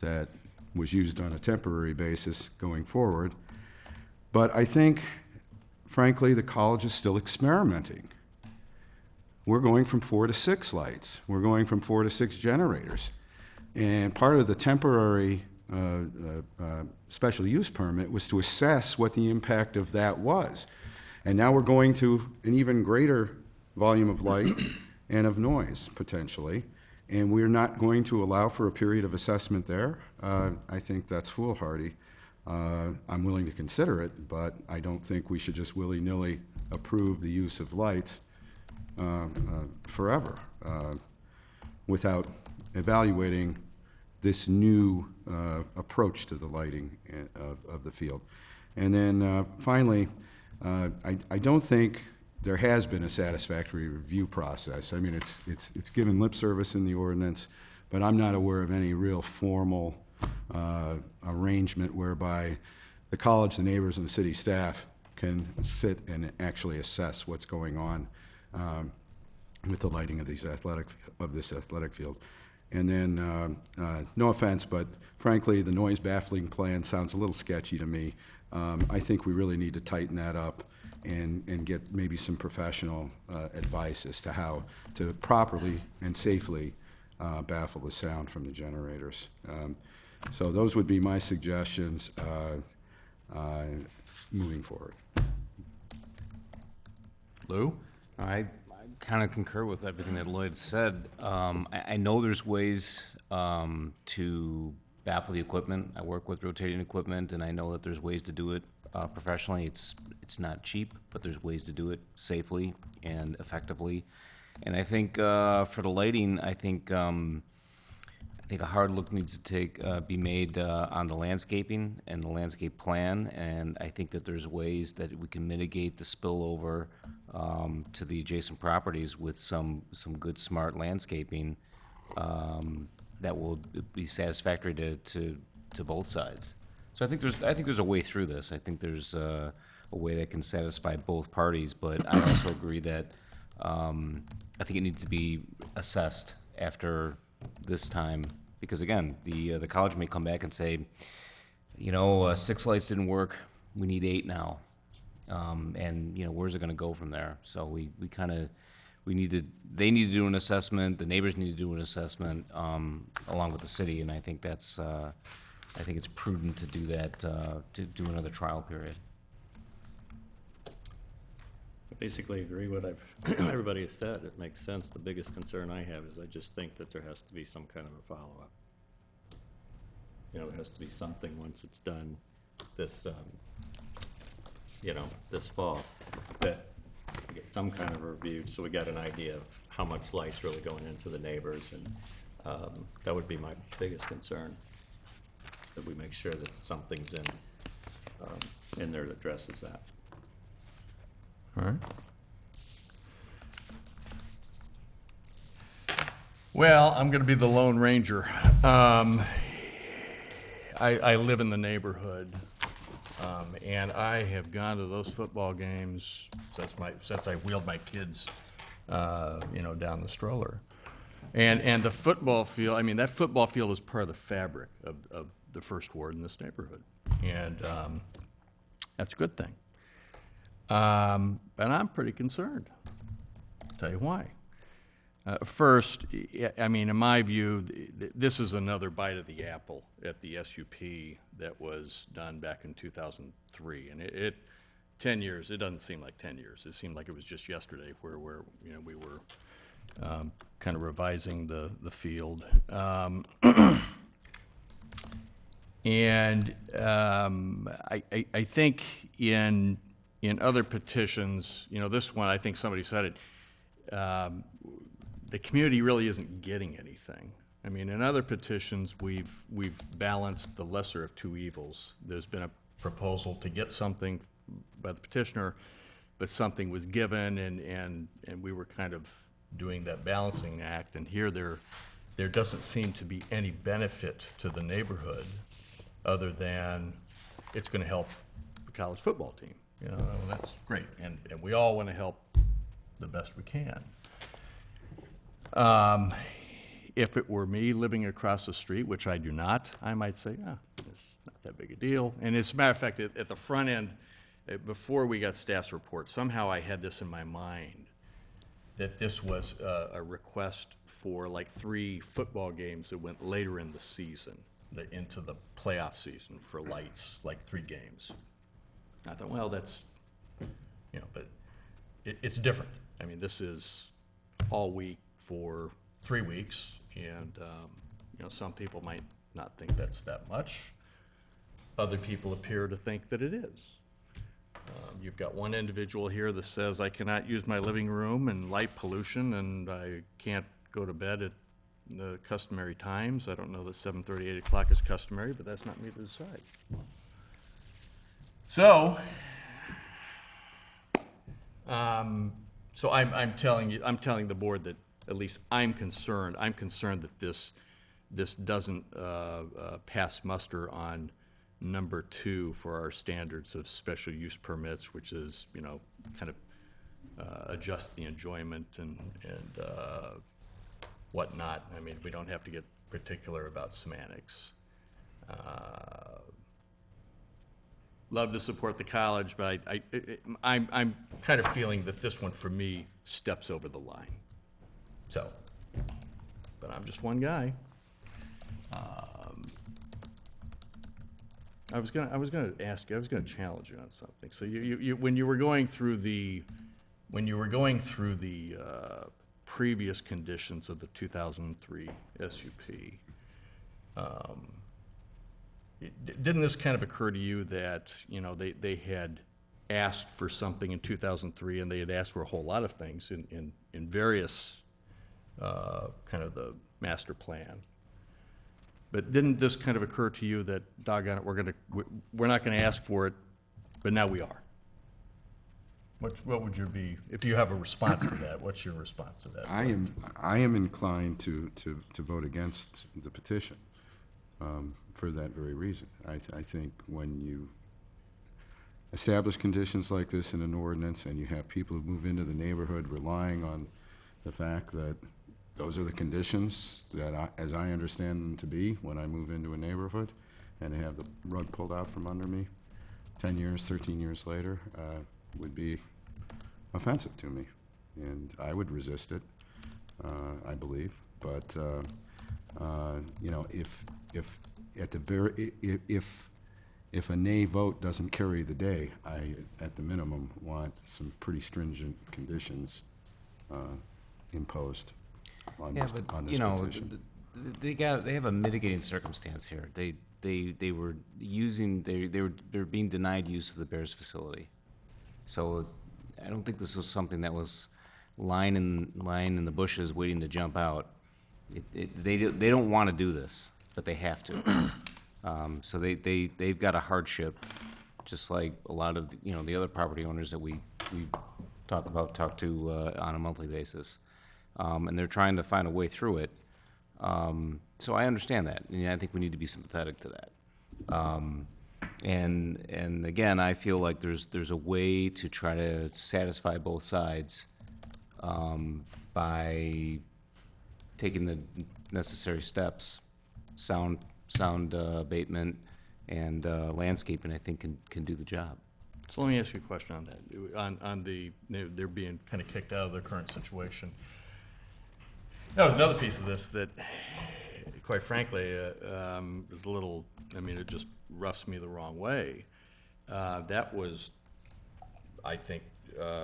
that was used on a temporary basis going forward. But I think, frankly, the college is still experimenting. We're going from 4 to 6 lights. We're going from 4 to 6 generators. And part of the temporary special use permit was to assess what the impact of that was. And now we're going to an even greater volume of light and of noise, potentially, and we're not going to allow for a period of assessment there. I think that's foolhardy. I'm willing to consider it, but I don't think we should just willy-nilly approve the use of lights forever without evaluating this new approach to the lighting of the field. And then finally, I don't think there has been a satisfactory review process. I mean, it's given lip service in the ordinance, but I'm not aware of any real formal arrangement whereby the college, the neighbors, and the city staff can sit and actually assess what's going on with the lighting of this athletic field. And then, no offense, but frankly, the noise baffling plan sounds a little sketchy to me. I think we really need to tighten that up and get maybe some professional advice as to how to properly and safely baffle the sound from the generators. So those would be my suggestions moving forward. Lou? I kind of concur with everything that Lloyd said. I know there's ways to baffle the equipment. I work with rotating equipment, and I know that there's ways to do it professionally. It's not cheap, but there's ways to do it safely and effectively. And I think for the lighting, I think a hard look needs to be made on the landscaping and the landscape plan, and I think that there's ways that we can mitigate the spillover to the adjacent properties with some good, smart landscaping that will be satisfactory to both sides. So I think there's a way through this. I think there's a way that can satisfy both parties, but I also agree that I think it needs to be assessed after this time, because again, the college may come back and say, 6 lights didn't work, we need 8 now, and where's it going to go from there? So they need to do an assessment, the neighbors need to do an assessment along with the city, and I think it's prudent to do that, to do another trial period. I basically agree with what everybody has said. It makes sense. The biggest concern I have is I just think that there has to be some kind of a follow-up. There has to be something once it's done this, this fall, that we get some kind of review so we got an idea of how much light's really going into the neighbors, and that would be my biggest concern, that we make sure that something's in there that addresses that. All right. Well, I'm going to be the Lone Ranger. I live in the neighborhood, and I have gone to those football games since I wheeled my kids, down the stroller. And the football field, that football field is part of the fabric of the First Ward in this neighborhood, and that's a good thing. And I'm pretty concerned. I'll tell you why. First, in my view, this is another bite of the apple at the SUP that was done back in 2003. And 10 years, it doesn't seem like 10 years. It seemed like it was just yesterday where we were kind of revising the field. And I think in other petitions, this one, I think somebody said it, the community really isn't getting anything. In other petitions, we've balanced the lesser of two evils. There's been a proposal to get something by the petitioner, but something was given, and we were kind of doing that balancing act. And here there doesn't seem to be any benefit to the neighborhood other than it's going to help the college football team. That's great, and we all want to help the best we can. If it were me living across the street, which I do not, I might say, it's not that big a deal. And as a matter of fact, at the front end, before we got staff's report, somehow I had this in my mind, that this was a request for like 3 football games that went later in the season, into the playoff season for lights, like 3 games. I thought, well, that's, but it's different. I mean, this is all week for 3 weeks, and, some people might not think that's that much. Other people appear to think that it is. You've got one individual here that says, I cannot use my living room and light pollution, and I can't go to bed at the customary times. I don't know that 7:30, 8 o'clock is customary, but that's not me to decide. So, I'm telling the board that at least I'm concerned that this doesn't pass muster on number 2 for our standards of special use permits, which is, kind of adjust the enjoyment and whatnot. I mean, we don't have to get particular about semantics. Love to support the college, but I'm kind of feeling that this one, for me, steps over the line. So, but I'm just one guy. I was gonna ask you. I was gonna challenge you on something. So you when you were going through the previous conditions of the 2003 SUP, didn't this kind of occur to you that they had asked for something in 2003, and they had asked for a whole lot of things in various kind of the master plan? But didn't this kind of occur to you that, doggone it, we're not gonna ask for it, but now we are? What would your be, if you have a response to that, what's your response to that? I am inclined to vote against the petition for that very reason. I think when you establish conditions like this in an ordinance and you have people who move into the neighborhood relying on the fact that those are the conditions that, as I understand them to be, when I move into a neighborhood, and they have the rug pulled out from under me 10 years, 13 years later, would be offensive to me. And I would resist it, I believe. But, if at the very, if a nay vote doesn't carry the day, I, at the minimum, want some pretty stringent conditions imposed on this petition. They have a mitigating circumstance here. They were using, they're being denied use of the Bears facility. So I don't think this was something that was lying in the bushes waiting to jump out. They don't want to do this, but they have to. So they've got a hardship, just like a lot of the other property owners that we talk to on a monthly basis. And they're trying to find a way through it. So I understand that, and I think we need to be sympathetic to that. And again, I feel like there's a way to try to satisfy both sides by taking the necessary steps. Sound abatement and landscaping, I think, can do the job. So let me ask you a question on that. On they're being kind of kicked out of their current situation. That was another piece of this that, quite frankly, is a little, it just roughs me the wrong way. That was, I think,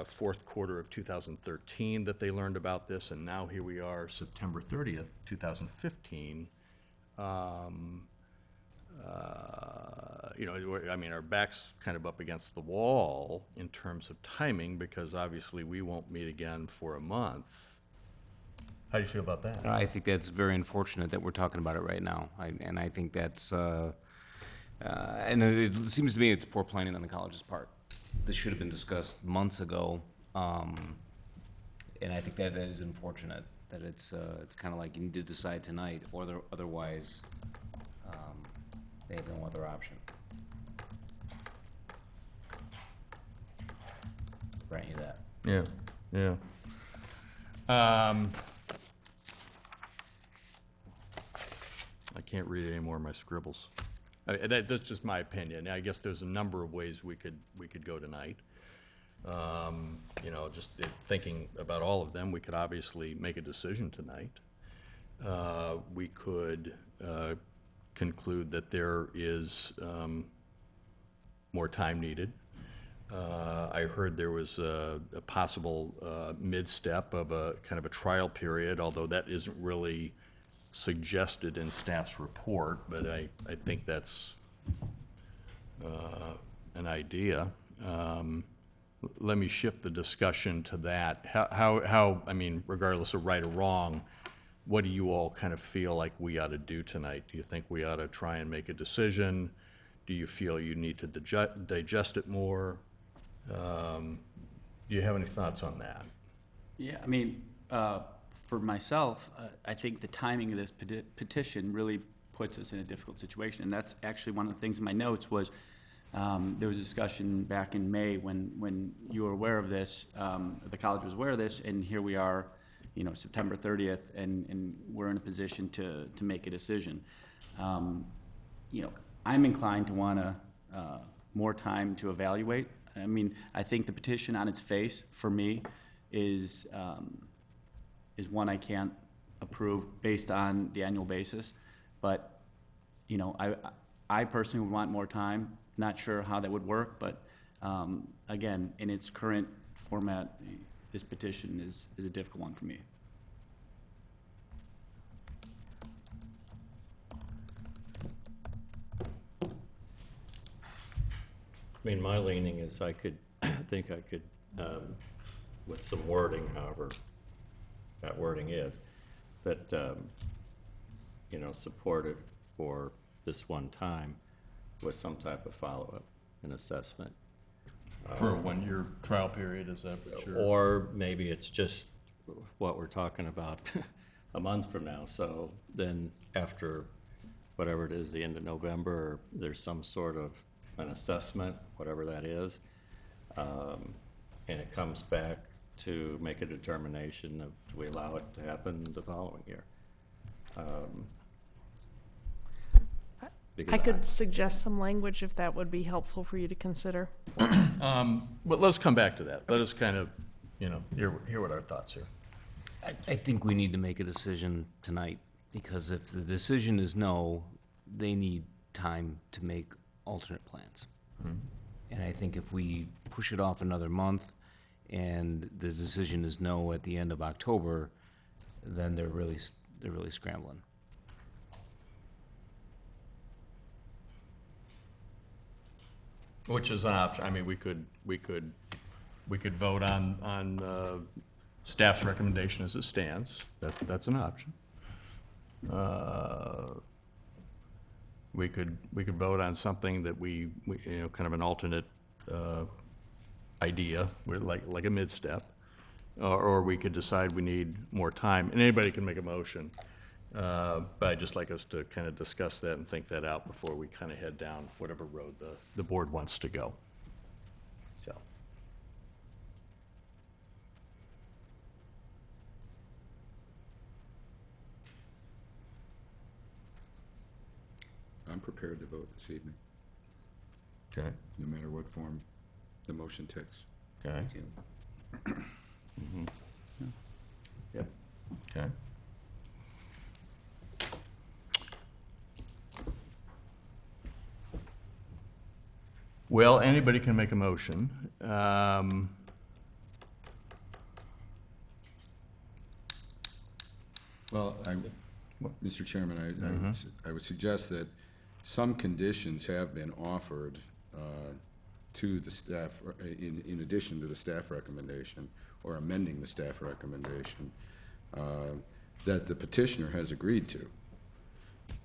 fourth quarter of 2013 that they learned about this, and now here we are, September 30th, 2015. Our back's kind of up against the wall in terms of timing, because obviously we won't meet again for a month. How do you feel about that? I think that's very unfortunate that we're talking about it right now. I think that's, and it seems to me it's poor planning on the college's part. This should have been discussed months ago, and I think that is unfortunate. That it's kind of like you need to decide tonight, or otherwise they have no other option. Grant you that. Yeah. I can't read any more of my scribbles. That's just my opinion. I guess there's a number of ways we could go tonight. You know, just thinking about all of them, we could obviously make a decision tonight. We could conclude that there is more time needed. I heard there was a possible mid-step of a kind of a trial period, although that isn't really suggested in staff's report, but I think that's an idea. Let me shift the discussion to that. How, I mean, regardless of right or wrong, what do you all kind of feel like we ought to do tonight? Do you think we ought to try and make a decision? Do you feel you need to digest it more? Do you have any thoughts on that? Yeah, I mean, for myself, I think the timing of this petition really puts us in a difficult situation. And that's actually one of the things in my notes was there was a discussion back in May when you were aware of this, the college was aware of this, and here we are, you know, September 30th, and we're in a position to make a decision. You know, I'm inclined to want more time to evaluate. I mean, I think the petition on its face, for me, is one I can't approve based on the annual basis. But, you know, I personally would want more time. Not sure how that would work, but again, in its current format, this petition is a difficult one for me. I mean, my leaning is I think I could, with some wording, however that wording is, that, you know, support it for this one time with some type of follow-up and assessment. For a one-year trial period, is that what you're? Or maybe it's just what we're talking about a month from now. So then after whatever it is, the end of November, there's some sort of an assessment, whatever that is, and it comes back to make a determination of do we allow it to happen the following year. I could suggest some language if that would be helpful for you to consider. But let's come back to that. Let us kind of, you know, hear what our thoughts are. I think we need to make a decision tonight, because if the decision is no, they need time to make alternate plans. And I think if we push it off another month and the decision is no at the end of October, then they're really scrambling. Which is an option. I mean, we could vote on staff's recommendation as it stands. That's an option. We could vote on something that we you know, kind of an alternate idea, like a mid-step, or we could decide we need more time. And anybody can make a motion, but I'd just like us to kind of discuss that and think that out before we kind of head down whatever road the board wants to go. So. I'm prepared to vote this evening, Okay. no matter what form the motion takes. Okay. Yep. Okay. Well, anybody can make a motion. Well, Mr. Chairman, I would suggest that some conditions have been offered to the staff, in addition to the staff recommendation, or amending the staff recommendation, that the petitioner has agreed to.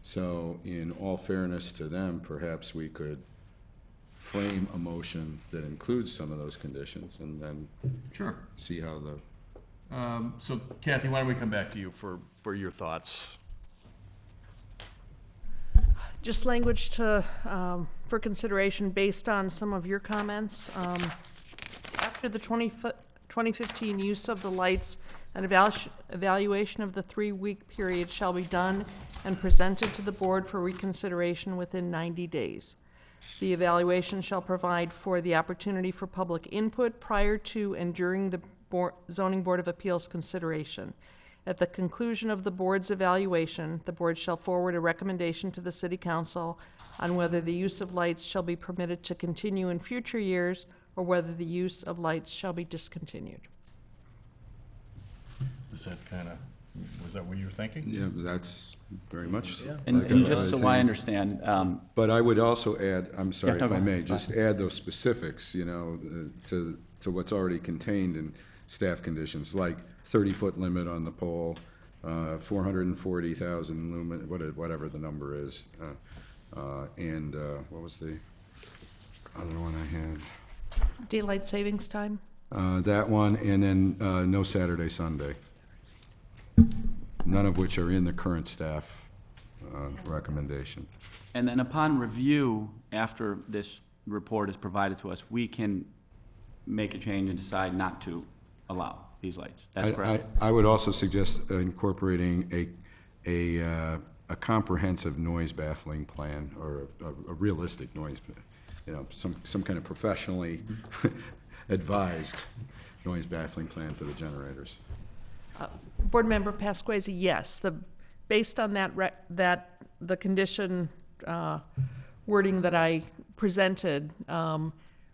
So in all fairness to them, perhaps we could frame a motion that includes some of those conditions, and then Sure. see how the So Kathy, why don't we come back to you for your thoughts? Just language to, for consideration based on some of your comments. After the 2015 use of the lights, an evaluation of the 3-week period shall be done and presented to the board for reconsideration within 90 days. The evaluation shall provide for the opportunity for public input prior to and during the Zoning Board of Appeals consideration. At the conclusion of the board's evaluation, the board shall forward a recommendation to the city council on whether the use of lights shall be permitted to continue in future years or whether the use of lights shall be discontinued. Does that kind of, was that what you were thinking? Yeah, that's very much. And, like and I just was so I thinking. understand, But I would also add, I'm sorry no, if I go may, ahead. just add those specifics, you know, to what's already contained in staff conditions, like 30-foot limit on the pole, 440,000 lumen, whatever the number is. And what was the other one I had? Daylight savings time? That one, and then no Saturday, Sunday. None of which are in the current staff recommendation. and then upon review, after this report is provided to us, we can make a change and decide not to allow these lights. That's correct? I would also suggest incorporating a comprehensive noise baffling plan, or a realistic noise, you know, some kind of professionally advised noise baffling plan for the generators. Board Member Pasquesi, yes. Based on the condition wording that I presented,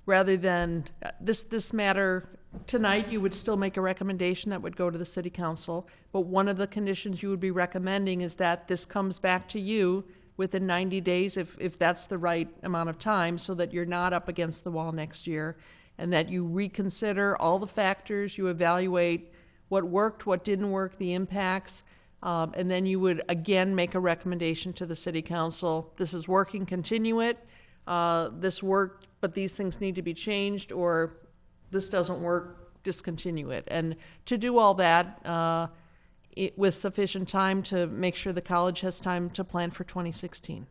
rather than, this matter, tonight you would still make a recommendation that would go to the city council, but one of the conditions you would be recommending is that this comes back to you within 90 days, if that's the right amount of time, so that you're not up against the wall next year, and that you reconsider all the factors, you evaluate what worked, what didn't work, the impacts, and then you would again make a recommendation to the city council. This is working, continue it. This worked, but these things need to be changed, or this doesn't work, discontinue it. And to do all that with sufficient time to make sure the college has time to plan for 2016.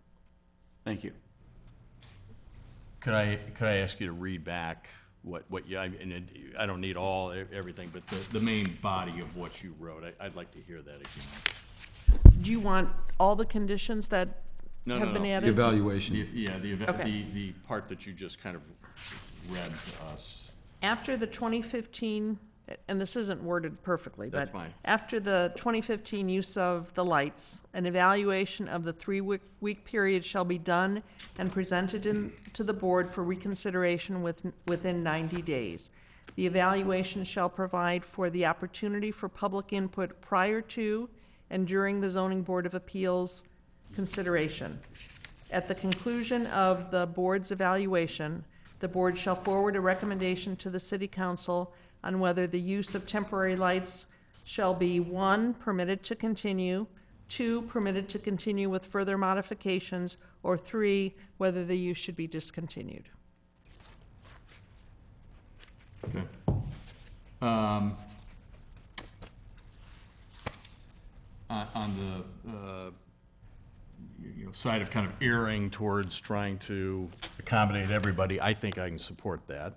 Thank you. Could I ask you to read back what you, I don't need everything, but the main body of what you wrote? I'd like to hear that again. Do you want all the conditions that have been added? The evaluation. The part that you just kind of read to us. After the 2015, and this isn't worded perfectly, That's but fine. after the 2015 use of the lights, an evaluation of the three-week period shall be done and presented to the board for reconsideration within 90 days. The evaluation shall provide for the opportunity for public input prior to and during the Zoning Board of Appeals consideration. At the conclusion of the board's evaluation, the board shall forward a recommendation to the city council on whether the use of temporary lights shall be 1, permitted to continue, 2, permitted to continue with further modifications, or 3, whether the use should be discontinued. Okay. On the side of kind of erring towards trying to accommodate everybody, I think I can support that.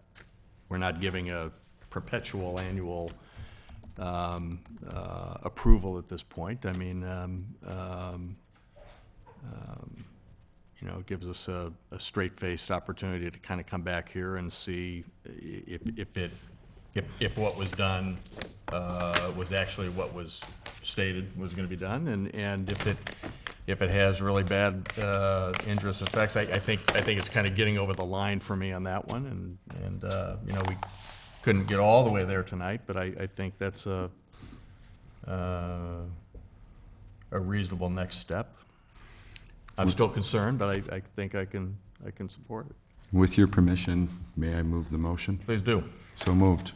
We're not giving a perpetual annual approval at this point. I mean, it gives us a straight-faced opportunity to kind of come back here and see if what was done was actually what was stated was going to be done, and if it has really bad injurious effects. I think it's kind of getting over the line for me on that one, and we couldn't get all the way there tonight, but I think that's a reasonable next step. I'm still concerned, but I think I can support it. With your permission, may I move the motion? Please do. So moved.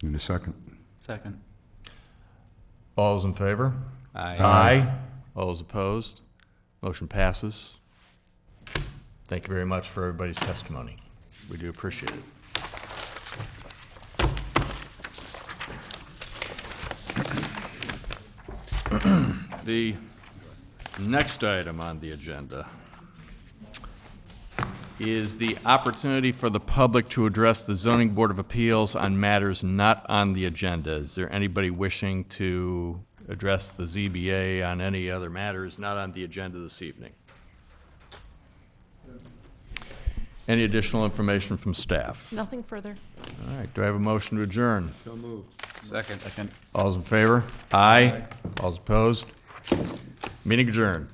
Need a second? Second. All those in favor? Aye. Aye. All those opposed? Motion passes. Thank you very much for everybody's testimony. We do appreciate it. The next item on the agenda is the opportunity for the public to address the Zoning Board of Appeals on matters not on the agenda. Is there anybody wishing to address the ZBA on any other matters not on the agenda this evening? Any additional information from staff? Nothing further. All right, do I have a motion to adjourn? So moved. Second. All's in favor? Aye. All's opposed? Meeting adjourned.